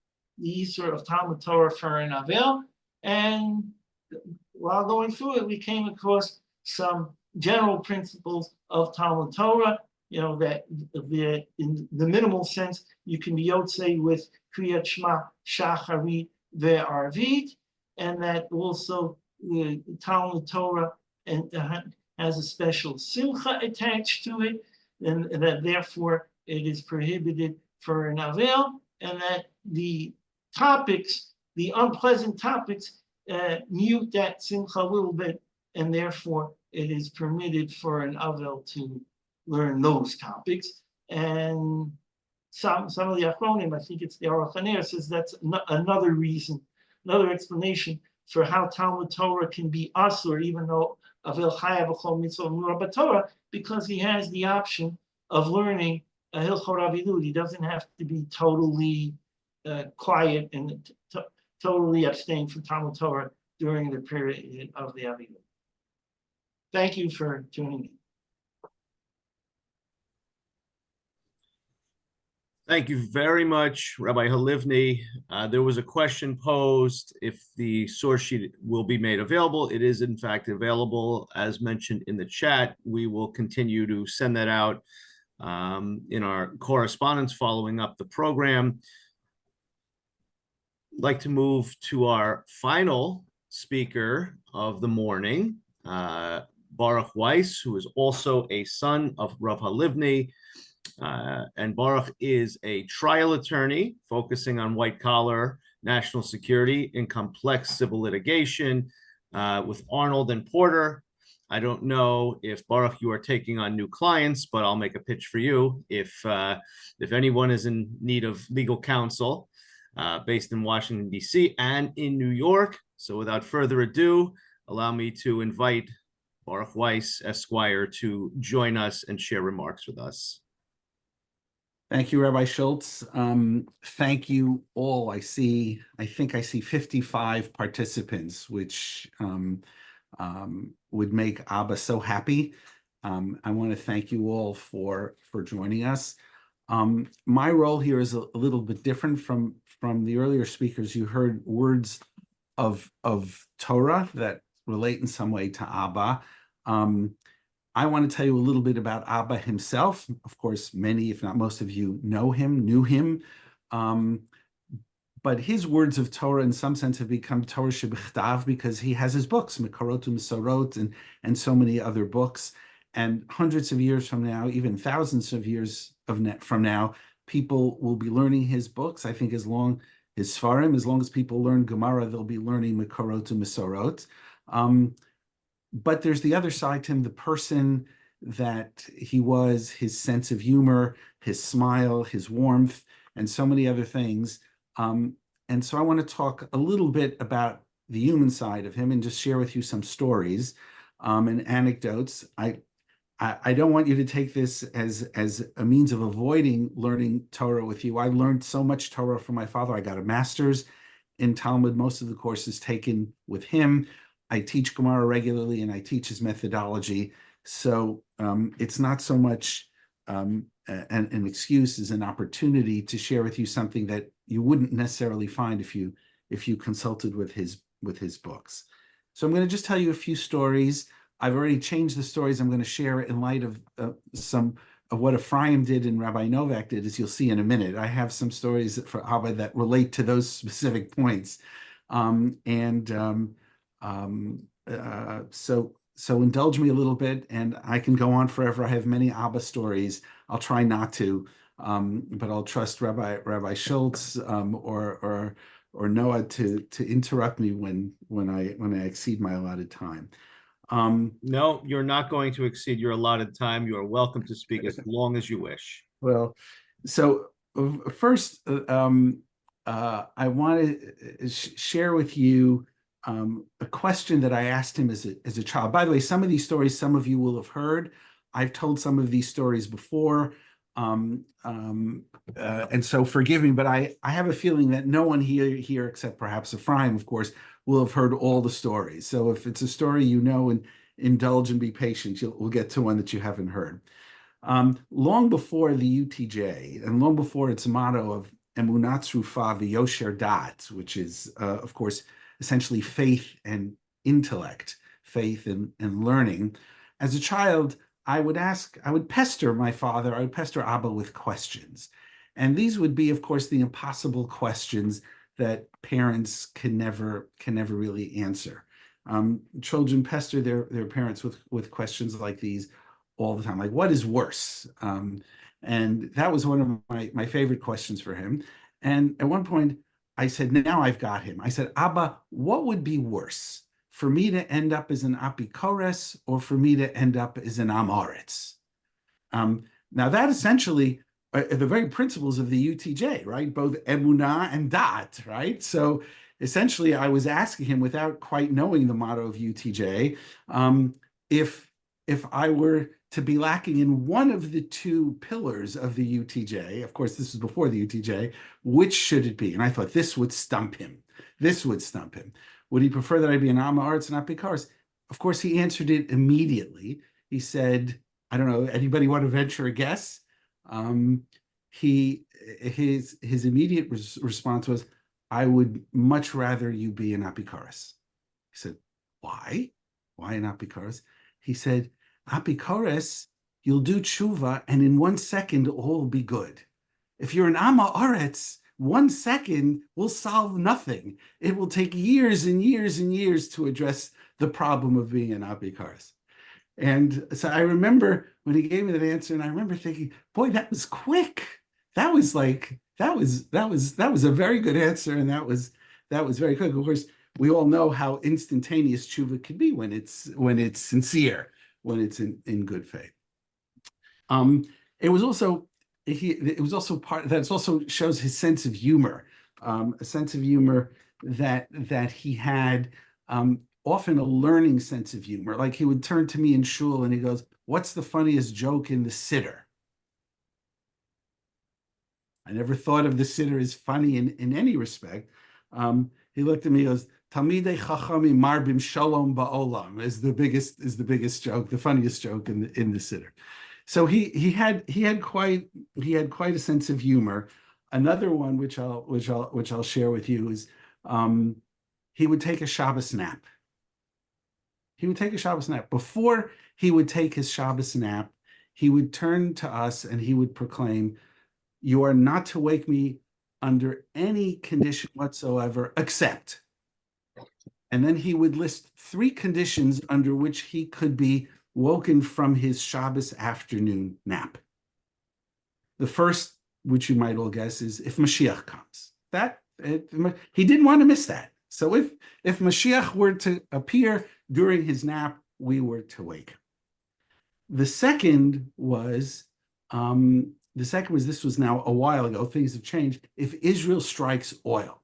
Isur of Talmud Torah for an Avel. And while going through it, we came across some general principles of Talmud Torah, that in the minimal sense, you can be Yotzei with Kriyat Shema, Shacharit, Ve'arvit, and that also the Talmud Torah has a special simcha attached to it, and that therefore it is prohibited for an Avel, and that the topics, the unpleasant topics, mute that simcha a little bit, and therefore it is permitted for an Avel to learn those topics. And some of the Achronim, I think it's the Aruch HaNer, says that's another reason, another explanation for how Talmud Torah can be asur, even though Avel Chayav B'chol Mitzvah Murah Torah, because he has the option of learning a Hilchot Avilut. He doesn't have to be totally quiet and totally abstain from Talmud Torah during the period of the Avilut. Thank you for tuning in. Thank you very much, Rabbi Halivni. There was a question posed if the source sheet will be made available. It is in fact available, as mentioned in the chat. We will continue to send that out in our correspondence following up the program. I'd like to move to our final speaker of the morning, Baruch Weiss, who is also a son of Rav Halivni. And Baruch is a trial attorney focusing on white-collar national security in complex civil litigation with Arnold and Porter. I don't know if, Baruch, you are taking on new clients, but I'll make a pitch for you. If anyone is in need of legal counsel based in Washington, D.C. and in New York. So without further ado, allow me to invite Baruch Weiss, Esquire, to join us and share remarks with us. Thank you, Rabbi Schultz. Thank you all. I think I see 55 participants, which would make Abba so happy. I want to thank you all for joining us. My role here is a little bit different from the earlier speakers. You heard words of Torah that relate in some way to Abba. I want to tell you a little bit about Abba himself. Of course, many, if not most of you, knew him. But his words of Torah, in some sense, have become Torah shebichtav because he has his books, Mekorot and so many other books. And hundreds of years from now, even thousands of years from now, people will be learning his books. I think his Sfarim, as long as people learn Gemara, they'll be learning Mekorot and Mesorot. But there's the other side to him, the person that he was, his sense of humor, his smile, his warmth, and so many other things. And so I want to talk a little bit about the human side of him and just share with you some stories and anecdotes. I don't want you to take this as a means of avoiding learning Torah with you. I learned so much Torah from my father. I got a master's in Talmud, most of the courses taken with him. I teach Gemara regularly and I teach his methodology. So it's not so much an excuse as an opportunity to share with you something that you wouldn't necessarily find if you consulted with his books. So I'm going to just tell you a few stories. I've already changed the stories I'm going to share in light of some of what Ephraim did and Rabbi Novak did, as you'll see in a minute. I have some stories for Abba that relate to those specific points. So indulge me a little bit, and I can go on forever. I have many Abba stories. I'll try not to, but I'll trust Rabbi Schultz or Noah to interrupt me when I exceed my allotted time. No, you're not going to exceed your allotted time. You are welcome to speak as long as you wish. Well, so first, I want to share with you a question that I asked him as a child. By the way, some of these stories, some of you will have heard. I've told some of these stories before, and so forgive me, but I have a feeling that no one here except perhaps Ephraim, of course, will have heard all the stories. So if it's a story you know, and indulge and be patient, we'll get to one that you haven't heard. Long before the UTJ, and long before its motto of Emunat Trufa v'Yosher Dat, which is, of course, essentially faith and intellect, faith and learning. As a child, I would pester my father, I would pester Abba with questions. And these would be, of course, the impossible questions that parents can never really answer. Children pester their parents with questions like these all the time, like, what is worse? And that was one of my favorite questions for him. And at one point, I said, now I've got him. I said, Abba, what would be worse? For me to end up as an apikores or for me to end up as an amoritz? Now that essentially are the very principles of the UTJ, right? Both emunah and dat, right? So essentially I was asking him, without quite knowing the motto of UTJ, if I were to be lacking in one of the two pillars of the UTJ, of course, this was before the UTJ, which should it be? And I thought this would stump him. This would stump him. Would he prefer that I be an Amma Arts and not Pikaris? Of course, he answered it immediately. He said, I don't know, anybody want to venture a guess? His immediate response was, I would much rather you be an Apikaris. He said, why? Why an Apikaris? He said, Apikaris, you'll do tshuva, and in 1 second, all will be good. If you're an Amma Aretz, 1 second will solve nothing. It will take years and years and years to address the problem of being an Apikaris. And so I remember when he gave me that answer, and I remember thinking, boy, that was quick. That was a very good answer, and that was very quick. Of course, we all know how instantaneous tshuva can be when it's sincere, when it's in good faith. It was also part that also shows his sense of humor, a sense of humor that he had, often a learning sense of humor. Like he would turn to me in shul and he goes, "What's the funniest joke in the siddur?" I never thought of the siddur as funny in any respect. He looked at me and goes, Talmidei Chachamim Marbim Shalom Ba'olam is the biggest joke, the funniest joke in the siddur. So he had quite a sense of humor. Another one which I'll share with you is he would take a Shabbos nap. He would take a Shabbos nap. Before he would take his Shabbos nap, he would turn to us and he would proclaim, "You are not to wake me under any condition whatsoever except." And then he would list 3 conditions under which he could be woken from his Shabbos afternoon nap. The first, which you might all guess, is if Mashiach comes. He didn't want to miss that. So if Mashiach were to appear during his nap, we were to wake him. The second was, this was now a while ago, things have changed, if Israel strikes oil.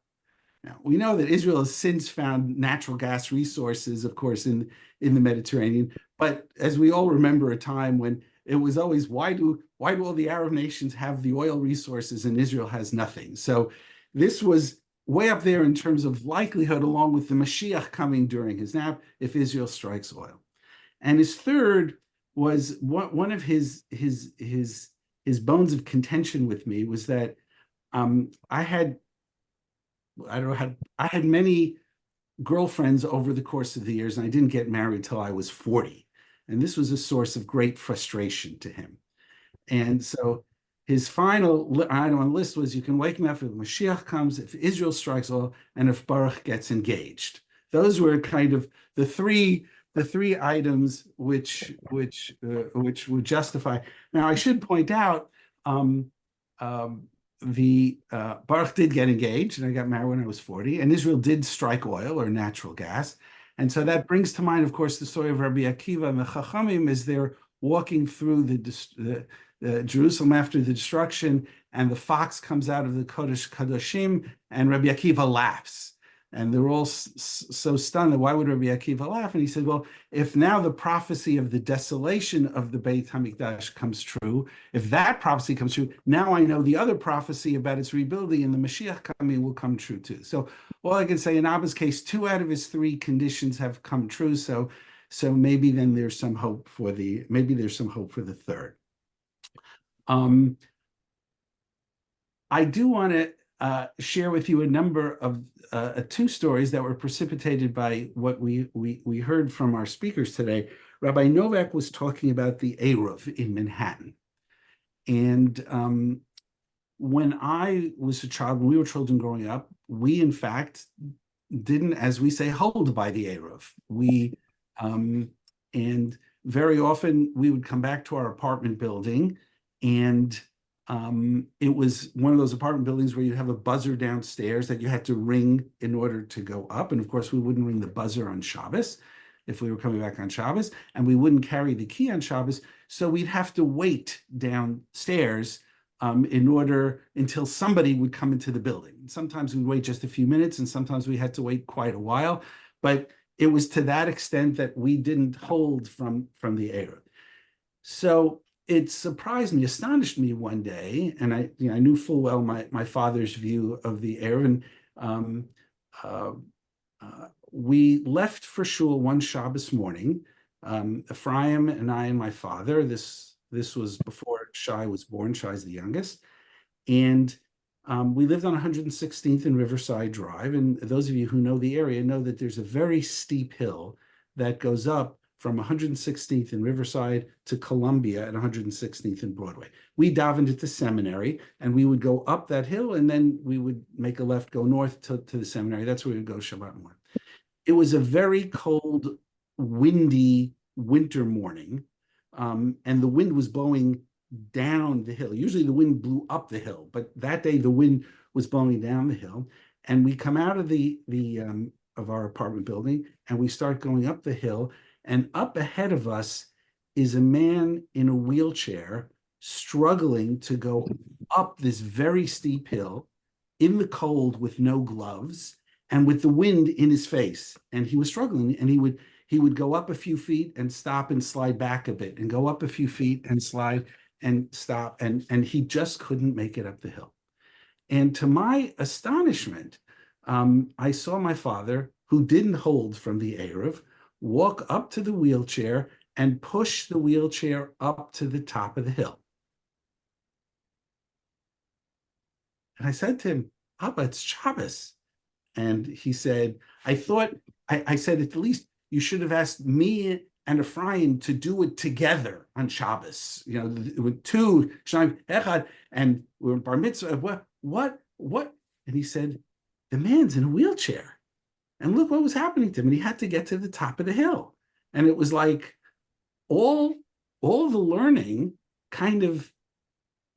Now, we know that Israel has since found natural gas resources, of course, in the Mediterranean. But as we all remember, a time when it was always, why do all the Arab nations have the oil resources and Israel has nothing? So this was way up there in terms of likelihood, along with the Mashiach coming during his nap, if Israel strikes oil. And his third was one of his bones of contention with me was that I had many girlfriends over the course of the years, and I didn't get married till I was 40. And this was a source of great frustration to him. And so his final item on the list was, you can wake me up if Mashiach comes, if Israel strikes oil, and if Baruch gets engaged. Those were kind of the three items which would justify. Now, I should point out, Baruch did get engaged, and I got married when I was 40, and Israel did strike oil or natural gas. And so that brings to mind, of course, the story of Rabbi Akiva and the Chachamim as they're walking through the Jerusalem after the destruction, and the fox comes out of the Kodesh Kadoshim, and Rabbi Akiva laughs. And they're all so stunned that why would Rabbi Akiva laugh? And he said, well, if now the prophecy of the desolation of the Beit HaMikdash comes true, if that prophecy comes true, now I know the other prophecy about its rebuilding and the Mashiach coming will come true too. So all I can say in Abba's case, 2 out of his 3 conditions have come true. So maybe then there's some hope for the third. I do want to share with you a number of 2 stories that were precipitated by what we heard from our speakers today. Rabbi Novak was talking about the Eruv in Manhattan. And when I was a child, when we were children growing up, we in fact didn't, as we say, hold by the Eruv. And very often we would come back to our apartment building, and it was one of those apartment buildings where you have a buzzer downstairs that you had to ring in order to go up. And of course, we wouldn't ring the buzzer on Shabbos if we were coming back on Shabbos, and we wouldn't carry the key on Shabbos. So we'd have to wait downstairs until somebody would come into the building. And sometimes we'd wait just a few minutes, and sometimes we had to wait quite a while. But it was to that extent that we didn't hold from the Eruv. So it surprised me, astonished me one day, and I knew full well my father's view of the Eruv. And we left for shul one Shabbos morning. Ephraim and I and my father. This was before Shai was born. Shai's the youngest, and we lived on 116th and Riverside Drive. And those of you who know the area know that there's a very steep hill that goes up from 116th and Riverside to Columbia at 116th and Broadway. We davened at the seminary, and we would go up that hill, and then we would make a left, go north to the seminary. That's where we would go Shabbat morning. It was a very cold, windy winter morning, and the wind was blowing down the hill. Usually the wind blew up the hill, but that day the wind was blowing down the hill. And we come out of of our apartment building, and we start going up the hill. And up ahead of us is a man in a wheelchair struggling to go up this very steep hill in the cold with no gloves and with the wind in his face. And he was struggling, and he would go up a few feet and stop and slide back a bit, and go up a few feet and slide and stop. And he just couldn't make it up the hill. And to my astonishment, I saw my father, who didn't hold from the Eruv, walk up to the wheelchair and push the wheelchair up to the top of the hill. And I said to him, Abba, it's Shabbos. And he said, I said, at least you should have asked me and Ephraim to do it together on Shabbos. With 2, Shnayim Echad, and we're bar mitzvah. What? And he said, the man's in a wheelchair. And look what was happening to him. And he had to get to the top of the hill. And it was like all the learning kind of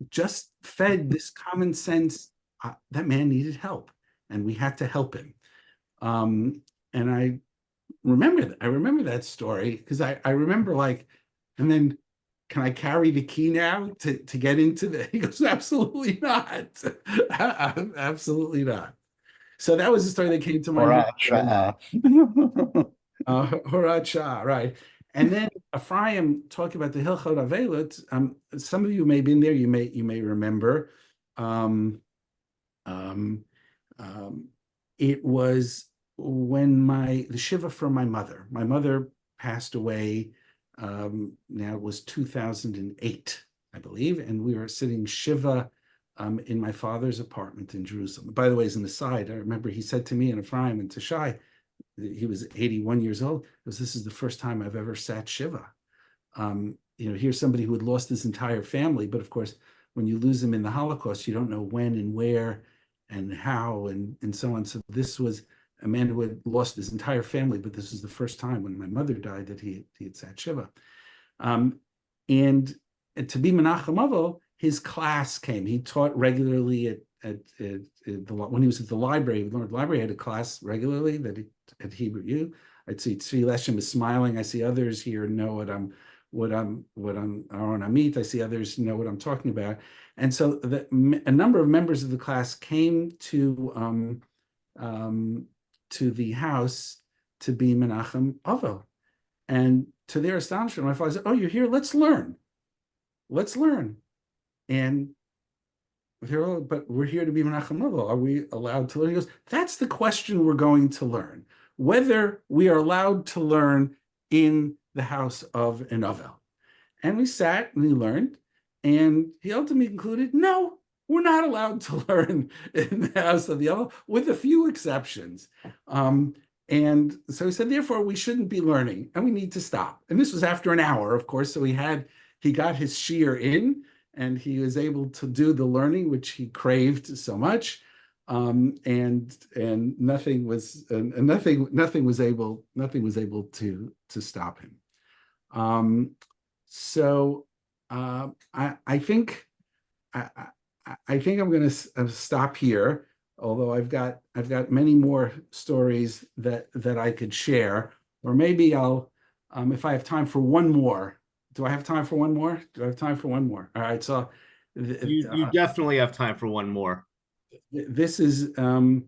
just fed this common sense. That man needed help, and we had to help him. And I remember that story, because I remember and then, can I carry the key now to get into the? He goes, absolutely not. Absolutely not. So that was the story that came to my Horat mind. Sha'ah. Horat Shah, right. And then Ephraim talking about the Hilchot Avelut. Some of you may have been there. You may remember. It was when the shiva from my mother. My mother passed away. Now it was 2008, I believe, and we were sitting shiva in my father's apartment in Jerusalem. By the way, as an aside, I remember he said to me and Ephraim and to Shai, he was 81 years old, because this is the first time I've ever sat shiva. Here's somebody who had lost his entire family, but of course, when you lose them in the Holocaust, you don't know when and where and how and so on. So this was a man who had lost his entire family, but this was the first time when my mother died that he had sat shiva. And to be Menachem Avo, his class came. He taught regularly when he was at the library. The library had a class regularly at Hebrew U. I'd see Tzvi Leshem is smiling. I see others here know what I'm on Amit. I see others know what I'm talking about. And so a number of members of the class came to the house to be Menachem Avo. And to their astonishment, my father said, "Oh, you're here? Let's learn. Let's learn." And but we're here to be Menachem Avo. Are we allowed to learn? He goes, "That's the question we're going to learn. Whether we are allowed to learn in the house of an Avel." And we sat and we learned. And he ultimately concluded, no, we're not allowed to learn in the house of the Avel, with a few exceptions. And so he said, therefore, we shouldn't be learning and we need to stop. And this was after an hour, of course. So he got his shiur in, and he was able to do the learning which he craved so much. And nothing was able to stop him. So I think I'm going to stop here. Although I've got many more stories that I could share, or maybe I'll if I have time for one more. Do I have time for one more? Do I have time for one more? All right. So you definitely have time for one more. This is a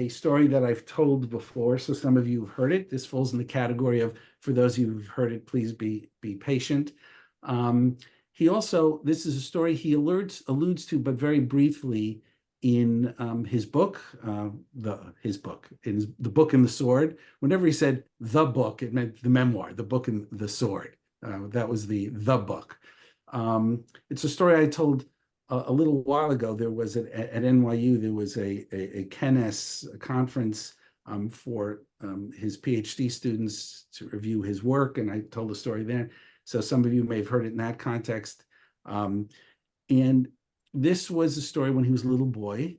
story that I've told before, so some of you have heard it. This falls in the category of, for those of you who've heard it, please be patient. This is a story he alludes to, but very briefly, in his book, the Book and the Sword. Whenever he said the book, it meant the memoir, the book and the sword. That was the book. It's a story I told a little while ago. There was at NYU, there was a Kenes, a conference for his PhD students to review his work, and I told the story there. So some of you may have heard it in that context. And this was a story when he was a little boy.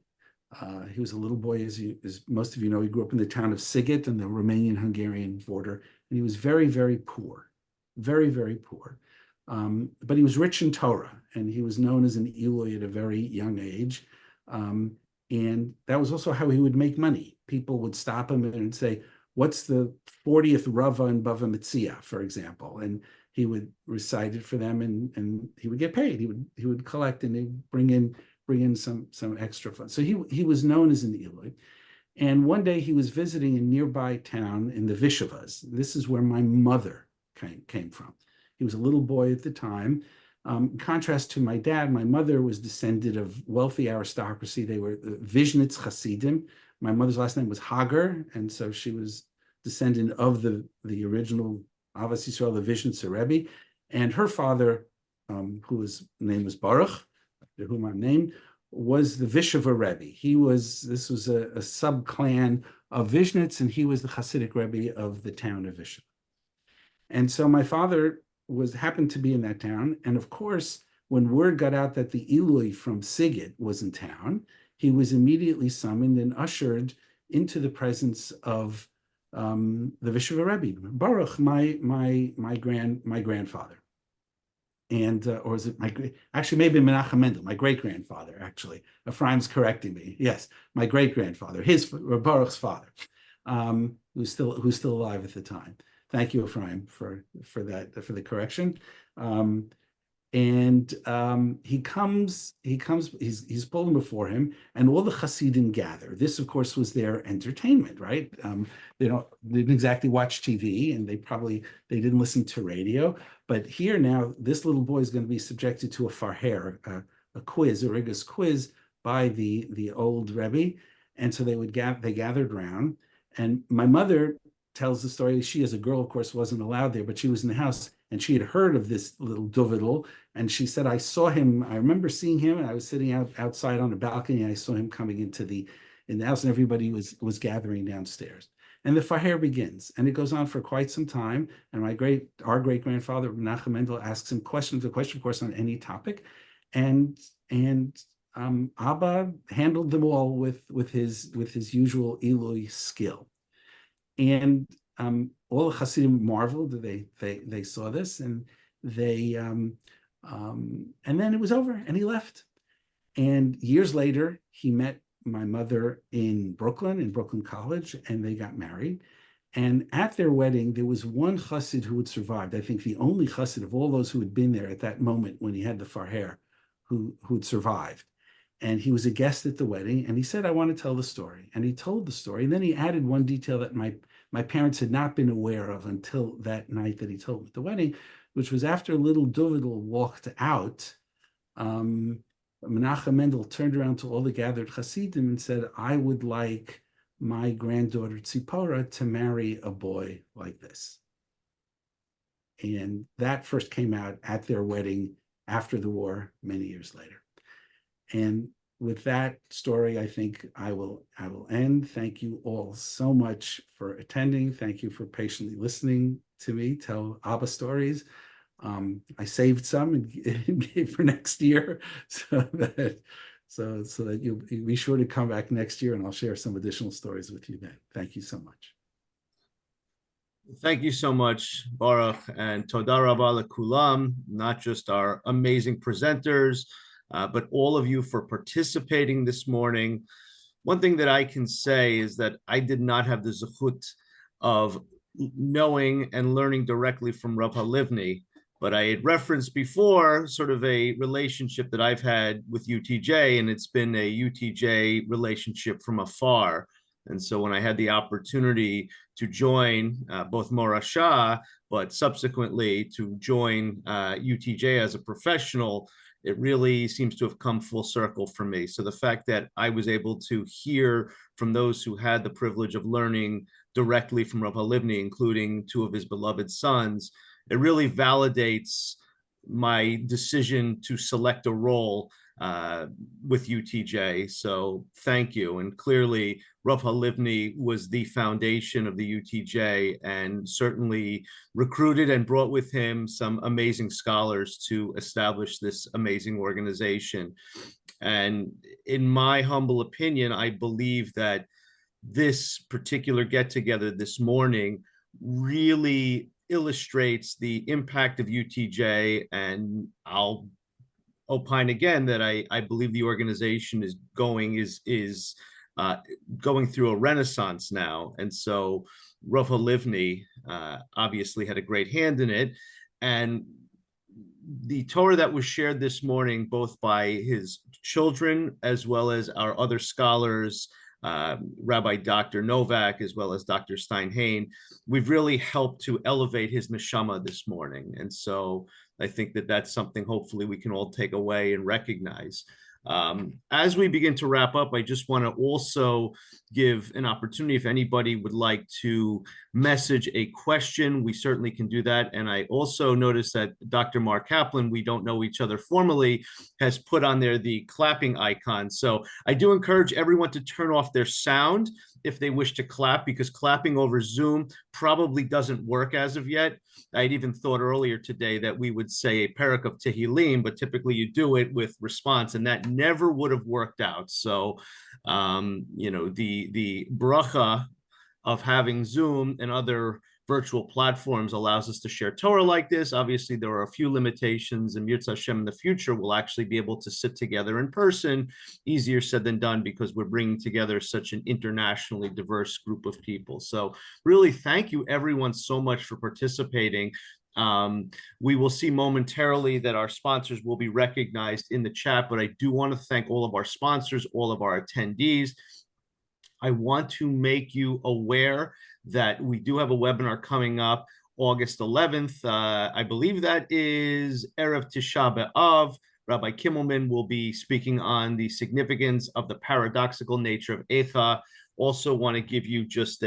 He was a little boy, as most of you know. He grew up in the town of Sighet on the Romanian-Hungarian border, and he was very, very poor, very, very poor. But he was rich in Torah, and he was known as an Eloi at a very young age. And that was also how he would make money. People would stop him and say, "What's the 40th Rava in Bava Metzia," for example? And he would recite it for them, and he would get paid. He would collect, and he'd bring in some extra funds. So he was known as an Eloi. And one day he was visiting a nearby town in the Vishevas. This is where my mother came from. He was a little boy at the time. In contrast to my dad, my mother was descended of wealthy aristocracy. They were the Vishnitz Hasidim. My mother's last name was Hagar, and so she was descendant of the original Avos Yisrael, the Vishnitz Rebbe. And her father, whose name was Baruch, after whom I'm named, was the Visheva Rebbe. This was a sub-clan of Vishnitz, and he was the Hasidic Rebbe of the town of Visheva. And so my father happened to be in that town. And of course, when word got out that the Eloi from Sighet was in town, he was immediately summoned and ushered into the presence of the Visheva Rebbe, Baruch, my grandfather. And, or is it actually maybe Menachem Mendel, my great-grandfather, actually. Ephraim's correcting me. Yes, my great-grandfather, Baruch's father, who's still alive at the time. Thank you, Ephraim, for the correction. And he's pulling before him, and all the Hasidim gather. This, of course, was their entertainment, right? They didn't exactly watch TV, and they didn't listen to radio. But here now, this little boy is going to be subjected to a farher, a quiz, a rigorous quiz by the old Rebbe. And so they gathered around, and my mother tells the story. She, as a girl, of course, wasn't allowed there, but she was in the house, and she had heard of this little Dovidel, and she said, I remember seeing him, and I was sitting outside on the balcony, and I saw him coming in the house, and everybody was gathering downstairs. And the Faher begins, and it goes on for quite some time, and our great-grandfather, Menachem Mendel, asks him the question, of course, on any topic, and Abba handled them all with his usual Eloi skill. And all the Hasidim marveled. They saw this, and and then it was over, and he left. And years later, he met my mother in Brooklyn College, and they got married. And at their wedding, there was one Chassid who had survived. I think the only Chassid of all those who had been there at that moment when he had the farher, who'd survived. And he was a guest at the wedding, and he said, I want to tell the story. And he told the story. And then he added one detail that my parents had not been aware of until that night that he told at the wedding, which was after little Dovidel walked out, Menachem Mendel turned around to all the gathered Hasidim and said, I would like my granddaughter Tzipora to marry a boy like this. And that first came out at their wedding after the war, many years later. And with that story, I think I will end. Thank you all so much for attending. Thank you for patiently listening to me tell Abba stories. I saved some and gave for next year, so that you'll be sure to come back next year, and I'll share some additional stories with you then. Thank you so much. Thank you so much, Baruch, and Toda Rabba Lekulam, not just our amazing presenters, but all of you for participating this morning. One thing that I can say is that I did not have the zechut of knowing and learning directly from Rav Halivni, but I had referenced before sort of a relationship that I've had with UTJ, and it's been a UTJ relationship from afar. And so when I had the opportunity to join both Morashah, but subsequently to join UTJ as a professional, it really seems to have come full circle for me. So the fact that I was able to hear from those who had the privilege of learning directly from Rav Halivni, including two of his beloved sons, it really validates my decision to select a role with UTJ. So thank you. And clearly, Rav Halivni was the foundation of the UTJ and certainly recruited and brought with him some amazing scholars to establish this amazing organization. And in my humble opinion, I believe that this particular get-together this morning really illustrates the impact of UTJ, and I'll opine again that I believe the organization is going through a renaissance now. And so Rav Halivni obviously had a great hand in it. And the Torah that was shared this morning, both by his children as well as our other scholars, Rabbi Dr. Novak, as well as Dr. Stein Hain, we've really helped to elevate his neshama this morning. And so I think that that's something hopefully we can all take away and recognize. As we begin to wrap up, I just want to also give an opportunity if anybody would like to message a question, we certainly can do that. And I also noticed that Dr. Mark Kaplan, we don't know each other formally, has put on there the clapping icon. So I do encourage everyone to turn off their sound if they wish to clap, because clapping over Zoom probably doesn't work as of yet. I'd even thought earlier today that we would say a parak of Tehillim, but typically you do it with response, and that never would have worked out. So, the bracha of having Zoom and other virtual platforms allows us to share Torah like this. Obviously, there are a few limitations, and Yirtzeh Hashem in the future will actually be able to sit together in person. Easier said than done, because we're bringing together such an internationally diverse group of people. So really, thank you everyone so much for participating. We will see momentarily that our sponsors will be recognized in the chat, but I do want to thank all of our sponsors, all of our attendees. I want to make you aware that we do have a webinar coming up August 11th. I believe that is Erev Tisha B'Av. Rabbi Kimmelman will be speaking on the significance of the paradoxical nature of Eichah. Also want to give you just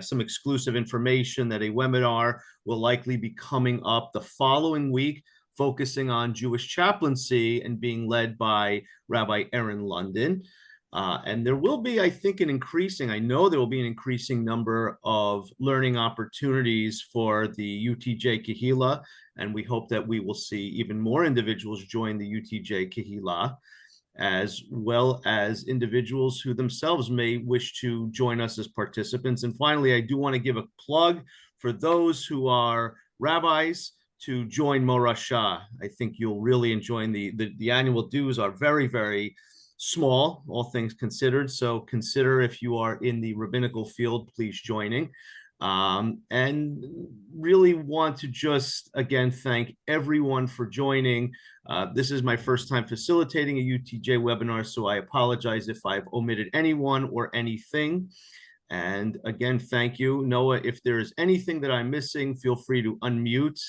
some exclusive information that a webinar will likely be coming up the following week, focusing on Jewish chaplaincy and being led by Rabbi Aaron London. And there will be, I think, I know there will be an increasing number of learning opportunities for the UTJ Kehila, and we hope that we will see even more individuals join the UTJ Kehila, as well as individuals who themselves may wish to join us as participants. And finally, I do want to give a plug for those who are rabbis to join Morashah. I think you'll really enjoy the annual dues are very, very small, all things considered. So consider, if you are in the rabbinical field, please joining. And really want to just, again, thank everyone for joining. This is my first time facilitating a UTJ webinar, so I apologize if I've omitted anyone or anything. And again, thank you. Noah, if there is anything that I'm missing, feel free to unmute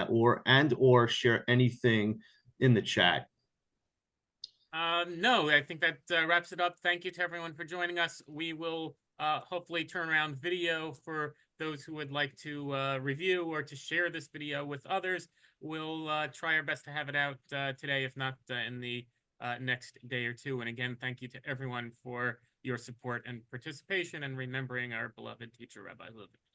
or share anything in the chat. No, I think that wraps it up. Thank you to everyone for joining us. We will hopefully turn around video for those who would like to review or to share this video with others. We'll try our best to have it out today, if not in the next day or two. And again, thank you to everyone for your support and participation and remembering our beloved teacher, Rabbi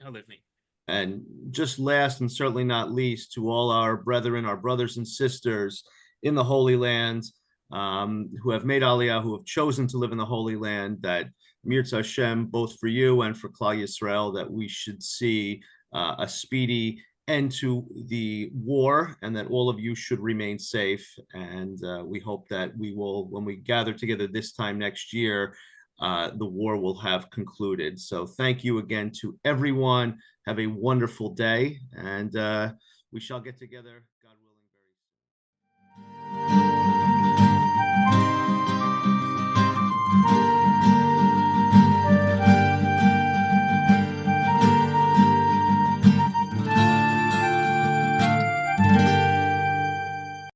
Halivni. And just last and certainly not least, to all our brethren, our brothers and sisters in the Holy Land, who have made Aliyah, who have chosen to live in the Holy Land, that Mirza Hashem, both for you and for Klal Yisrael, that we should see a speedy end to the war, and that all of you should remain safe. And we hope that we will, when we gather together this time next year, the war will have concluded. So thank you again to everyone. Have a wonderful day, and we shall get together.